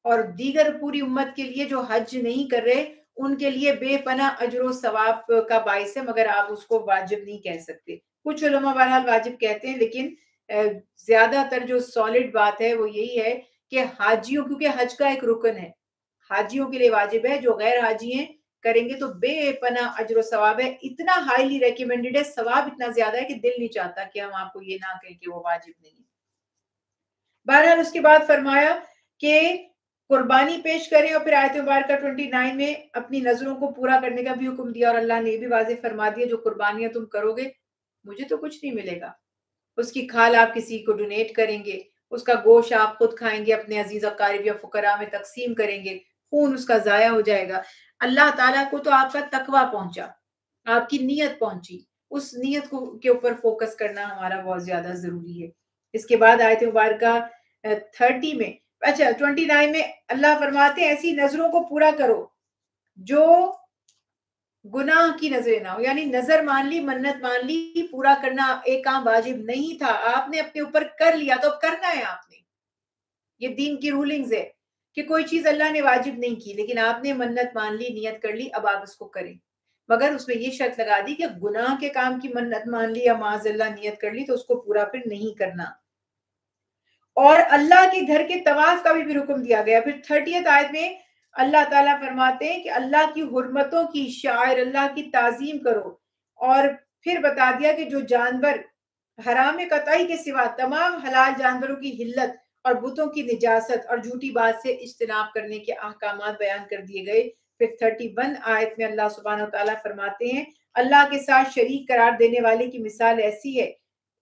اور دیگر پوری امت کے لیے جو حج نہیں کر رہے ان کے لیے بے پناہ اجر و ثواب کا باعث ہے، مگر آپ اس کو واجب نہیں کہہ سکتے۔ کچھ علماء بہرحال واجب کہتے ہیں، لیکن زیادہ تر جو سالڈ بات ہے وہ یہی ہے کہ حاجیوں، کیونکہ حج کا ایک رکن ہے، حاجیوں کے لیے واجب ہے، جو غیر حاجی ہیں کریں گے تو بے پناہ اجر و ثواب ہے، اتنا ہائیلی ریکمینڈڈ ہے، ثواب اتنا زیادہ ہے کہ دل نہیں چاہتا کہ ہم آپ کو یہ نہ کہیں کہ وہ واجب نہیں ہے۔ بہرحال اس کے بعد فرمایا کہ قربانی پیش کریں، اور پھر آیت مبارکہ 29 میں اپنی نظروں کو پورا کرنے کا بھی حکم دیا، اور اللہ نے یہ بھی واضح فرما دیا جو قربانیاں تم کرو گے مجھے تو کچھ نہیں ملے گا، اس کی کھال آپ کسی کو ڈونیٹ کریں گے، اس کا گوشت آپ خود کھائیں گے، اپنے عزیز اقارب یا فقراء میں تقسیم کریں گے، خون اس کا ضائع ہو جائے گا۔ اللہ تعالیٰ کو تو آپ کا تقویٰ پہنچا، آپ کی نیت پہنچی، اس نیت کو کے اوپر فوکس کرنا ہمارا بہت زیادہ ضروری ہے۔ اس کے بعد آیت مبارکہ 30 میں 29 میں اللہ فرماتے ہیں ایسی نظروں کو پورا کرو جو گناہ کی نظریں نہ ہو، یعنی نظر مان لی، منت مان لی، پورا کرنا ایک کام واجب نہیں تھا، آپ نے اپنے اوپر کر لیا تو اب کرنا ہے آپ نے۔ یہ دین کی رولنگز ہے کہ کوئی چیز اللہ نے واجب نہیں کی لیکن آپ نے منت مان لی، نیت کر لی، اب آپ اس کو کریں، مگر اس میں یہ شرط لگا دی کہ گناہ کے کام کی منت مان لی یا معاذ اللہ نیت کر لی تو اس کو پورا پھر نہیں کرنا۔ اور اللہ کے گھر کے طواف کا بھی حکم دیا گیا۔ پھر 30 آیت میں اللہ تعالیٰ فرماتے ہیں کہ اللہ کی حرمتوں کی، شعائر اللہ کی تعظیم کرو، اور پھر بتا دیا کہ جو جانور حرام قطعی کے سوا تمام حلال جانوروں کی حلت اور بتوں کی نجاست اور جھوٹی بات سے اجتناب کرنے کے احکامات بیان کر دیے گئے۔ پھر 31 آیت میں اللہ سبحانہ وتعالیٰ فرماتے ہیں اللہ کے ساتھ شریک قرار دینے والے کی مثال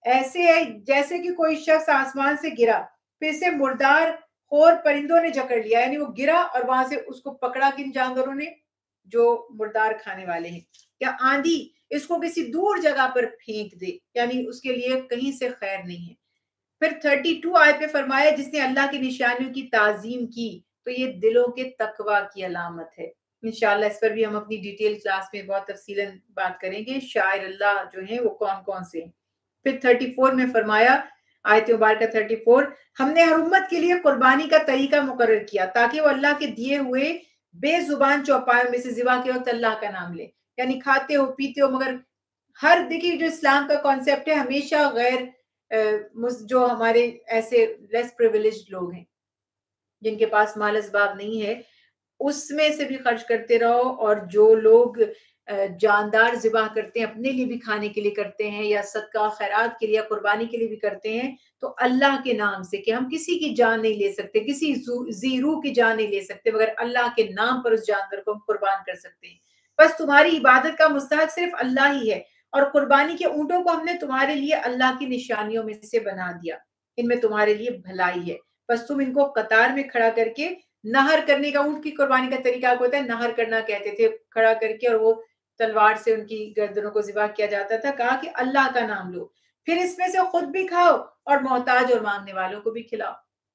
ایسے ہے جیسے کہ کوئی شخص آسمان سے گرا، پھر سے مردار خور پرندوں نے جکڑ لیا، یعنی وہ گرا اور وہاں سے اس کو پکڑا کن جانوروں نے؟ جو مردار کھانے والے ہیں۔ یا آندھی اس کو کسی دور جگہ پر پھینک دے، یعنی اس کے لیے کہیں سے خیر نہیں ہے۔ پھر 32 آیت میں فرمایا جس نے اللہ کی نشانیوں کی تعظیم کی تو یہ دلوں کے تقوی کی علامت ہے۔ انشاءاللہ اس پر بھی ہم اپنی ڈیٹیل کلاس میں بہت تفصیلاً بات کریں گے، شاعر اللہ جو ہیں وہ کون کون سے ہیں۔ پھر 34 میں فرمایا آیت مبارکہ 34 ہم نے ہر امت کے لیے قربانی کا طریقہ مقرر کیا تاکہ وہ اللہ کے دیے ہوئے بے زبان چوپایوں میں سے ذبح کے وقت اللہ کا نام لے، یعنی کھاتے ہو پیتے ہو مگر ہر دیکھیے جو اسلام کا کانسیپٹ ہے ہمیشہ غیر جو ہمارے ایسے لیس پریویلیجڈ لوگ ہیں جن کے پاس مال اسباب نہیں ہے اس میں سے بھی خرچ کرتے رہو، اور جو لوگ جاندار ذبح کرتے ہیں اپنے لیے بھی کھانے کے لیے کرتے ہیں یا صدقہ خیرات کے لیے یا قربانی کے لیے بھی کرتے ہیں تو اللہ کے نام سے، کہ ہم کسی کی جان نہیں لے سکتے، کسی ذی روح کی جان نہیں لے سکتے مگر اللہ کے نام پر اس جانور کو ہم قربان کر سکتے ہیں۔ بس تمہاری عبادت کا مستحق صرف اللہ ہی ہے، اور قربانی کے اونٹوں کو ہم نے تمہارے لیے اللہ کی نشانیوں میں سے بنا دیا، ان میں تمہارے لیے بھلائی ہے، بس تم ان کو قطار میں کھڑا کر کے نہر کرنے کا، اونٹ کی قربانی کا طریقہ ہوتا ہے نہر کرنا کہتے تھے، کھڑا کر کے اور وہ تلوار سے ان کی گردنوں کو ذبح کیا جاتا تھا، کہا کہ اللہ کا نام لو، پھر اس میں سے خود بھی کھاؤ اور محتاج اور مانگنے والوں کو بھی کھلاؤ،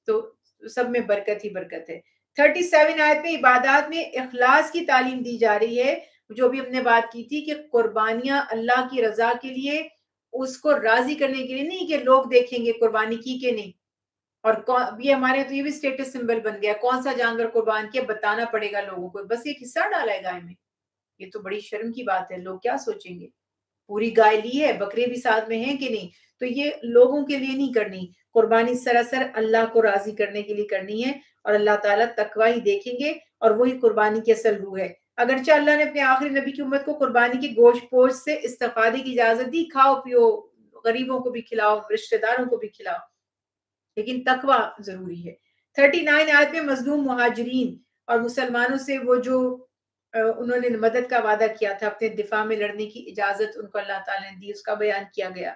تو سب میں برکت ہی برکت ہے۔ 37 آیت میں عبادات میں اخلاص کی تعلیم دی جا رہی ہے، جو بھی ہم نے بات کی تھی کہ قربانیاں اللہ کی رضا کے لیے، اس کو راضی کرنے کے لیے نہیں کہ لوگ دیکھیں گے قربانی کی کہ نہیں، اور یہ ہمارے تو یہ بھی اسٹیٹس سمبل بن گیا، کون سا جانور قربان کیا بتانا پڑے گا لوگوں کو، بس ایک حصہ ڈالا ہے گائے میں، یہ تو بڑی شرم کی بات ہے، لوگ کیا سوچیں گے؟ پوری گائے لی ہے، بکرے بھی ساتھ میں ہیں کہ نہیں، تو یہ لوگوں کے لیے نہیں کرنی، قربانی سراسر اللہ کو راضی کرنے کے لیے کرنی ہے، اور اللہ تعالیٰ تقوی ہی دیکھیں گے، اور وہی قربانی کی اصل روح ہے۔ اگرچہ اللہ نے اپنے آخری نبی کی امت کو قربانی کے گوشت پوشت سے استفادے کی اجازت دی، کھاؤ پیو، غریبوں کو بھی کھلاؤ، رشتہ داروں کو بھی کھلاؤ، لیکن تقوی ضروری ہے۔ 39 آیت میں مظلوم مہاجرین اور مسلمانوں سے وہ جو انہوں نے مدد کا وعدہ کیا تھا، اپنے دفاع میں لڑنے کی اجازت ان کو اللہ تعالیٰ نے دی، اس کا بیان کیا گیا۔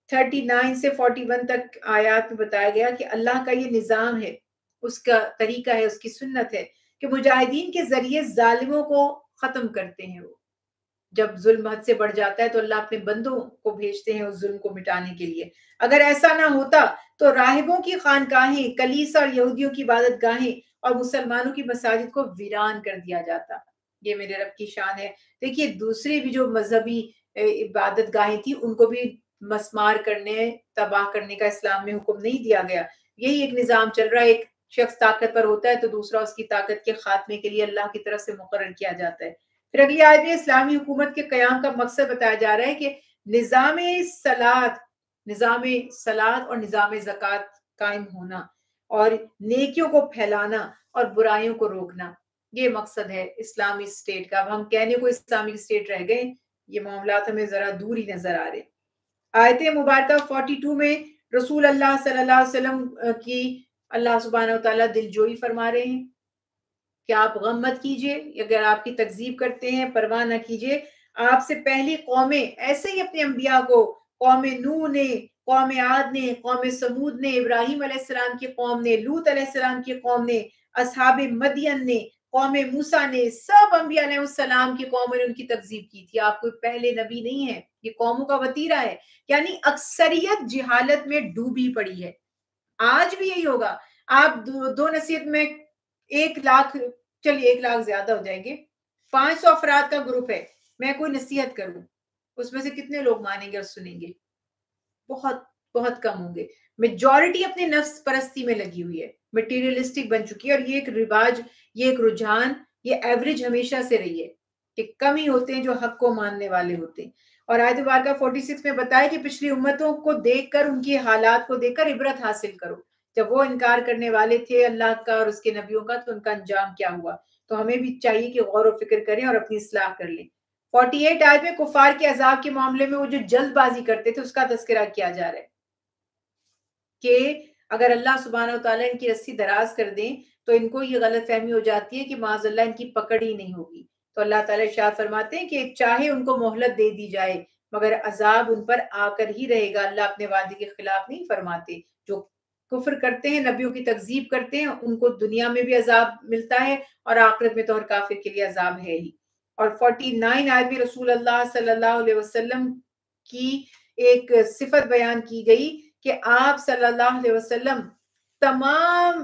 39 سے 41 تک آیات میں بتایا گیا کہ اللہ کا یہ نظام ہے، اس کا طریقہ ہے، اس کی سنت ہے کہ مجاہدین کے ذریعے ظالموں کو ختم کرتے ہیں۔ وہ جب ظلم حد سے بڑھ جاتا ہے تو اللہ اپنے بندوں کو بھیجتے ہیں اس ظلم کو مٹانے کے لیے۔ اگر ایسا نہ ہوتا تو راہبوں کی خانقاہیں، کلیسا اور یہودیوں کی عبادت گاہیں اور مسلمانوں کی مساجد کو ویران کر دیا جاتا۔ یہ میرے رب کی شان ہے۔ دیکھیے دوسری بھی جو مذہبی عبادت گاہیں تھی ان کو بھی مسمار کرنے، تباہ کرنے کا اسلام میں حکم نہیں دیا گیا۔ یہی ایک نظام چل رہا ہے، ایک شخص طاقتور ہوتا ہے تو دوسرا اس کی طاقت کے خاتمے کے لیے اللہ کی طرف سے مقرر کیا جاتا ہے۔ پھر اگلی آیت میں اسلامی حکومت کے قیام کا مقصد بتایا جا رہا ہے کہ نظام صلاۃ اور نظام زکوٰۃ قائم ہونا اور نیکیوں کو پھیلانا اور برائیوں کو روکنا، یہ مقصد ہے اسلامی اسٹیٹ کا۔ اب ہم کہنے کو اسلامی اسٹیٹ رہ گئے، یہ معاملات ہمیں ذرا دور ہی نظر آ رہے۔ آیت مبارکہ 42 میں رسول اللہ صلی اللہ علیہ وسلم کی اللہ سبحانہ وتعالیٰ دلجوئی فرما رہے ہیں کہ آپ غم مت کیجئے، اگر آپ کی تکذیب کرتے ہیں پرواہ نہ کیجئے، آپ سے پہلی قومیں ایسے ہی اپنے انبیاء کو، قوم نوح نے، قوم عاد نے، قوم سمود نے، ابراہیم علیہ السلام کی قوم نے، لوط علیہ السلام کی قوم نے، اصحاب مدین نے، قوم موسیٰ نے، سب انبیاء علیہ السلام کی قوموں نے ان کی تکذیب کی تھی۔ آپ کوئی پہلے نبی نہیں ہے، یہ قوموں کا وتیرہ ہے، یعنی اکثریت جہالت میں ڈوبی پڑی ہے۔ آج بھی یہی ہوگا، آپ دو نصیحت میں 1 لاکھ، چلیے 1 لاکھ زیادہ ہو جائیں گے، 500 افراد کا گروپ ہے، میں کوئی نصیحت کروں اس میں سے کتنے لوگ مانیں گے اور سنیں گے؟ بہت بہت کم ہوں گے۔ میجورٹی اپنے نفس پرستی میں لگی ہوئی ہے، مٹیریلسٹک بن چکی ہے، اور یہ ایک رواج، یہ ایک رجحان، یہ ایوریج ہمیشہ سے رہی ہے کہ کم ہی ہوتے ہیں جو حق کو ماننے والے ہوتے ہیں۔ اور آیت مبارکہ 46 میں بتایا کہ پچھلی امتوں کو دیکھ کر، ان کی حالات کو دیکھ کر عبرت حاصل کرو، جب وہ انکار کرنے والے تھے اللہ کا اور اس کے نبیوں کا تو ان کا انجام کیا ہوا۔ تو ہمیں بھی چاہیے کہ غور و فکر کریں اور اپنی اصلاح کر لیں۔ 48 آیت میں کفار کے عذاب کے معاملے میں وہ جو جلد بازی کرتے تھے اس کا تذکرہ کیا جا رہا ہے کہ اگر اللہ سبحانہ وتعالیٰ ان کی رسی دراز کر دیں تو ان کو یہ غلط فہمی ہو جاتی ہے کہ معاذ اللہ ان کی پکڑ ہی نہیں ہوگی. تو اللہ تعالیٰ ارشاد فرماتے ہیں کہ چاہے ان کو مہلت دے دی جائے مگر عذاب ان پر آ کر ہی رہے گا. اللہ اپنے وعدے کے خلاف نہیں فرماتے. جو کفر کرتے ہیں، نبیوں کی تکذیب کرتے ہیں، ان کو دنیا میں بھی عذاب ملتا ہے اور آخرت میں تو ہر کافر کے لیے عذاب ہے ہی. اور 49 آیت میں رسول اللہ صلی اللہ علیہ وسلم کی ایک صفت بیان کی گئی کہ آپ صلی اللہ علیہ وسلم تمام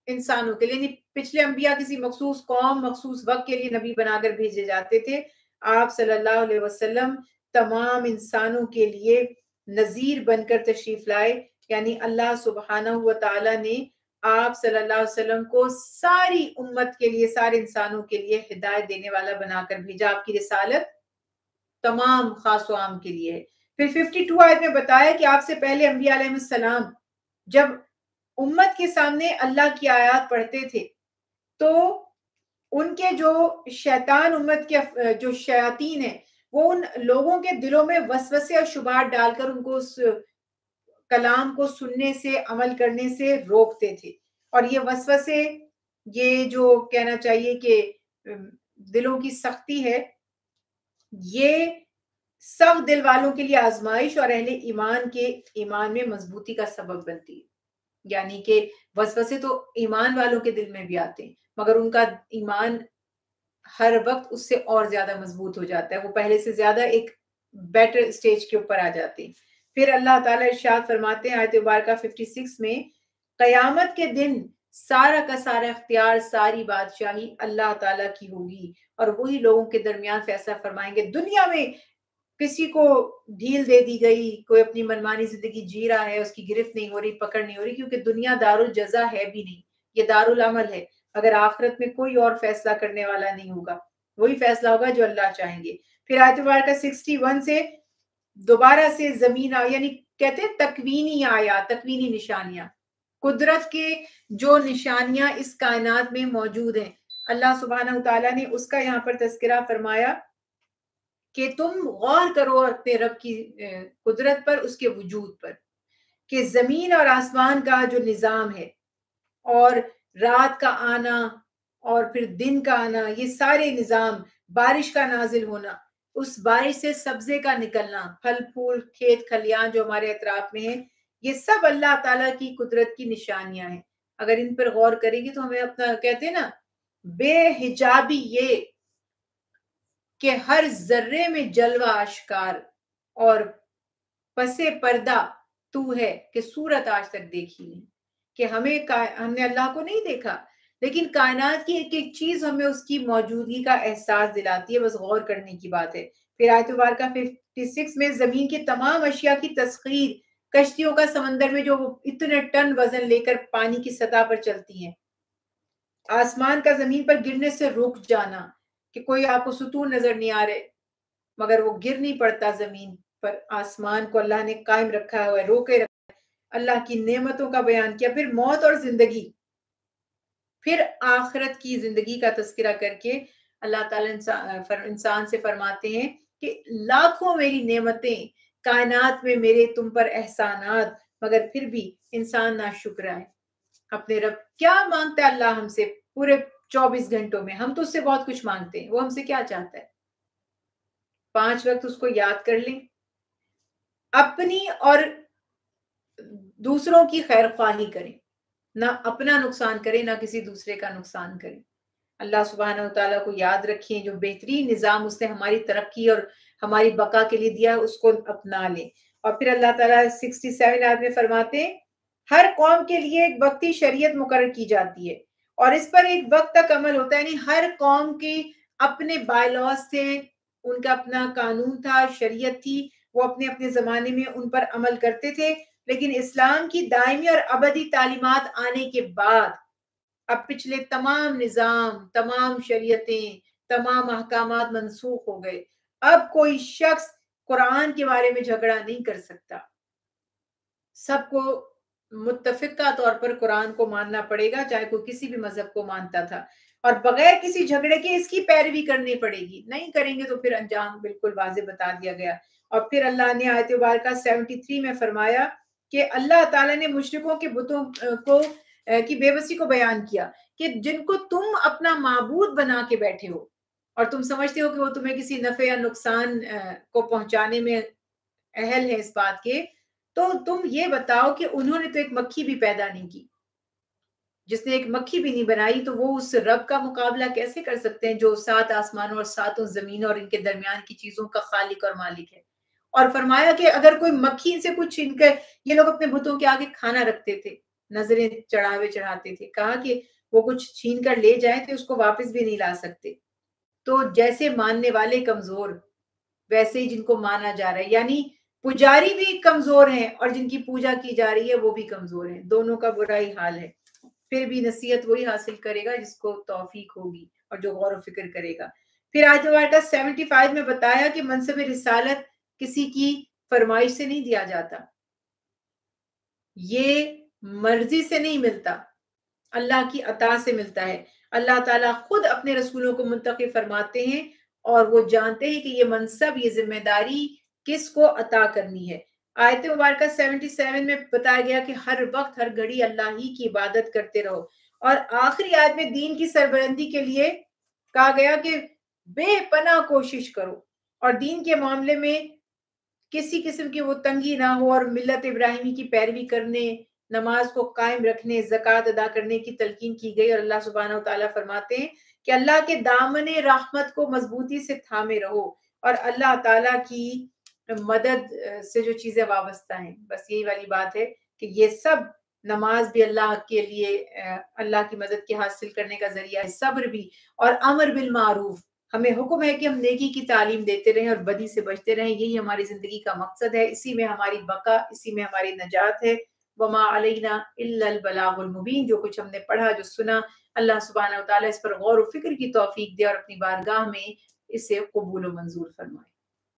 انسانوں کے لیے، یعنی پچھلے انبیاء کسی مخصوص قوم مخصوص وقت کے لیے نبی بنا کر بھیجے جاتے تھے، آپ صلی اللہ علیہ وسلم تمام انسانوں کے لیے نذیر بن کر تشریف لائے. یعنی اللہ سبحانہ و تعالیٰ نے آپ صلی اللہ علیہ وسلم کو ساری امت کے لیے، سارے انسانوں کے لیے ہدایت دینے والا بنا کر بھیجا. آپ کی رسالت تمام خاص و عام کے لیے ہے. پھر 52 آیت میں بتایا کہ آپ سے پہلے انبیاء علیہ السلام جب امت کے سامنے اللہ کی آیات پڑھتے تھے تو ان کے جو شیطان، امت کے جو شیاطین ہیں، وہ ان لوگوں کے دلوں میں وسوسے اور شبہات ڈال کر ان کو اس کلام کو سننے سے، عمل کرنے سے روکتے تھے. اور یہ وسوسے، یہ جو کہنا چاہیے کہ دلوں کی سختی ہے، یہ سخت دل والوں کے لیے آزمائش اور اہل ایمان کے ایمان میں مضبوطی کا سبب بنتی ہے. یعنی کہ وسوسے تو ایمان والوں کے دل میں بھی آتے ہیں مگر ان کا ایمان ہر وقت اس سے اور زیادہ مضبوط ہو جاتا ہے، وہ پہلے سے زیادہ ایک بیٹر سٹیج کے اوپر آ جاتے ہیں. پھر اللہ تعالیٰ ارشاد فرماتے ہیں آیت مبارکہ 56 میں، قیامت کے دن سارا کا سارا اختیار، ساری بادشاہی اللہ تعالیٰ کی ہوگی اور وہی لوگوں کے درمیان فیصلہ فرمائیں گے. دنیا میں کسی کو ڈھیل دے دی گئی، کوئی اپنی منمانی زندگی جی رہا ہے، اس کی گرفت نہیں ہو رہی، پکڑ نہیں ہو رہی، کیونکہ دنیا دار الجزا ہے بھی نہیں، یہ دار العمل ہے. اگر آخرت میں کوئی اور فیصلہ کرنے والا نہیں ہوگا، وہی فیصلہ ہوگا جو اللہ چاہیں گے. پھر آیت مبارکہ 61 سے دوبارہ سے زمین یعنی کہتے ہیں تکوینی آیات، تکوینی نشانیاں، قدرت کے جو نشانیاں اس کائنات میں موجود ہیں، اللہ سبحانہ وتعالیٰ نے اس کا یہاں پر تذکرہ فرمایا کہ تم غور کرو اپنے رب کی قدرت پر، اس کے وجود پر، کہ زمین اور آسمان کا جو نظام ہے اور رات کا آنا اور پھر دن کا آنا، یہ سارے نظام، بارش کا نازل ہونا، اس بارش سے سبزے کا نکلنا، پھل پھول، کھیت کھلیان جو ہمارے اطراف میں ہیں، یہ سب اللہ تعالیٰ کی قدرت کی نشانیاں ہیں. اگر ان پر غور کریں گے تو ہمیں اپنا کہتے ہیں نا بے حجابی یہ کہ ہر ذرے میں جلوہ اشکار اور پس پردہ تو ہے کہ صورت آج تک دیکھی نہیں، کہ ہم نے اللہ کو نہیں دیکھا لیکن کائنات کی ایک ایک چیز ہمیں اس کی موجودگی کا احساس دلاتی ہے، بس غور کرنے کی بات ہے. پھر آیت مبارکہ 56 میں زمین کی تمام اشیاء کی تسخیر، کشتیوں کا سمندر میں جو اتنے ٹن وزن لے کر پانی کی سطح پر چلتی ہیں، آسمان کا زمین پر گرنے سے رک جانا، کہ کوئی آپ کو ستون نظر نہیں آ رہے مگر وہ گر نہیں پڑتا زمین پر، آسمان کو اللہ نے قائم رکھا ہوا ہے، روکے رکھا ہے. اللہ کی نعمتوں کا بیان کیا. پھر موت اور زندگی، پھر آخرت کی زندگی کا تذکرہ کر کے اللہ تعالیٰ انسان سے فرماتے ہیں کہ لاکھوں میری نعمتیں، کائنات میں میرے تم پر احسانات، مگر پھر بھی انسان ناشکر ہے. اپنے رب کیا مانگتا ہے اللہ ہم سے پورے 24 گھنٹوں میں؟ ہم تو اس سے بہت کچھ مانگتے ہیں، وہ ہم سے کیا چاہتا ہے؟ 5 وقت اس کو یاد کر لیں، اپنی اور دوسروں کی خیر خواہی کریں، نہ اپنا نقصان کریں نہ کسی دوسرے کا نقصان کریں. اللہ سبحانہ وتعالیٰ کو یاد رکھیں، جو بہترین نظام اس نے ہماری ترقی اور ہماری بقا کے لیے دیا اس کو اپنا لیں. اور پھر اللہ تعالیٰ 67 آیت میں فرماتے ہیں ہر قوم کے لیے ایک وقتی شریعت مقرر کی جاتی ہے اور اس پر ایک وقت تک عمل ہوتا ہے. یعنی ہر قوم کی اپنے بائی لاز تھے، ان کا اپنا قانون تھا، شریعت تھی، وہ اپنے اپنے زمانے میں ان پر عمل کرتے تھے. لیکن اسلام کی دائمی اور ابدی تعلیمات آنے کے بعد اب پچھلے تمام نظام، تمام شریعتیں، تمام احکامات منسوخ ہو گئے. اب کوئی شخص قرآن کے بارے میں جھگڑا نہیں کر سکتا، سب کو متفقہ طور پر قرآن کو ماننا پڑے گا، چاہے کوئی کسی بھی مذہب کو مانتا تھا. اور بغیر کسی جھگڑے کے اس کی پیروی کرنی پڑے گی، نہیں کریں گے تو پھر انجام بالکل واضح بتا دیا گیا۔ اور پھر اللہ نے آیت مبارکہ 73 میں فرمایا کہ اللہ تعالیٰ نے مشرکوں کے بتوں کو کی بے بسی کو بیان کیا کہ جن کو تم اپنا معبود بنا کے بیٹھے ہو اور تم سمجھتے ہو کہ وہ تمہیں کسی نفع یا نقصان کو پہنچانے میں اہل ہے اس بات کے، تو تم یہ بتاؤ کہ انہوں نے تو ایک مکھی بھی پیدا نہیں کی، جس نے ایک مکھی بھی نہیں بنائی، تو وہ اس رب کا مقابلہ کیسے کر سکتے ہیں جو 7 آسمانوں اور 7 زمینوں اور ان کے درمیان کی چیزوں کا خالق اور مالک ہے۔ اور فرمایا کہ اگر کوئی مکھی سے کچھ چھین کر، یہ لوگ اپنے بتوں کے آگے کھانا رکھتے تھے، نظریں چڑھاتے تھے، کہا کہ وہ کچھ چھین کر لے جائیں تو اس کو واپس بھی نہیں لا سکتے۔ تو جیسے ماننے والے کمزور، ویسے ہی جن کو مانا جا رہا ہے، یعنی پجاری بھی کمزور ہیں اور جن کی پوجا کی جا رہی ہے وہ بھی کمزور ہیں، دونوں کا برا ہی حال ہے۔ پھر بھی نصیحت وہی حاصل کرے گا جس کو توفیق ہوگی اور جو غور و فکر کرے گا۔ پھر آیت مبارکہ 75 میں بتایا کہ منصب رسالت کسی کی فرمائش سے نہیں دیا جاتا، یہ مرضی سے نہیں ملتا، اللہ کی عطا سے ملتا ہے۔ اللہ تعالیٰ خود اپنے رسولوں کو منتخب فرماتے ہیں اور وہ جانتے ہیں کہ یہ منصب، یہ ذمہ داری کس کو عطا کرنی ہے۔ آیت مبارکہ 77 میں بتایا گیا کہ ہر وقت ہر گھڑی اللہ ہی کی عبادت کرتے رہو، اور آخری آیت میں دین کی سربلندی کے لیے کہا گیا کہ بے پناہ کوشش کرو اور دین کے معاملے میں کسی قسم کی وہ تنگی نہ ہو، اور ملت ابراہیمی کی پیروی کرنے، نماز کو قائم رکھنے، زکوٰۃ ادا کرنے کی تلقین کی گئی۔ اور اللہ سبحانہ وتعالیٰ فرماتے ہیں کہ اللہ کے دامن رحمت کو مضبوطی سے تھامے رہو اور اللہ تعالیٰ کی مدد سے جو چیزیں وابستہ ہیں، بس یہی والی بات ہے کہ یہ سب، نماز بھی اللہ کے لیے اللہ کی مدد کے حاصل کرنے کا ذریعہ ہے، صبر بھی، اور امر بالمعروف، ہمیں حکم ہے کہ ہم نیکی کی تعلیم دیتے رہیں اور بدی سے بچتے رہیں، یہی ہماری زندگی کا مقصد ہے، اسی میں ہماری بقا، اسی میں ہماری نجات ہے۔ وما علینا الا البلاغ المبین، جو کچھ ہم نے پڑھا، جو سنا، اللہ سبحانہ وتعالیٰ اس پر غور و فکر کی توفیق دے اور اپنی بارگاہ میں اسے قبول و منظور فرمائے۔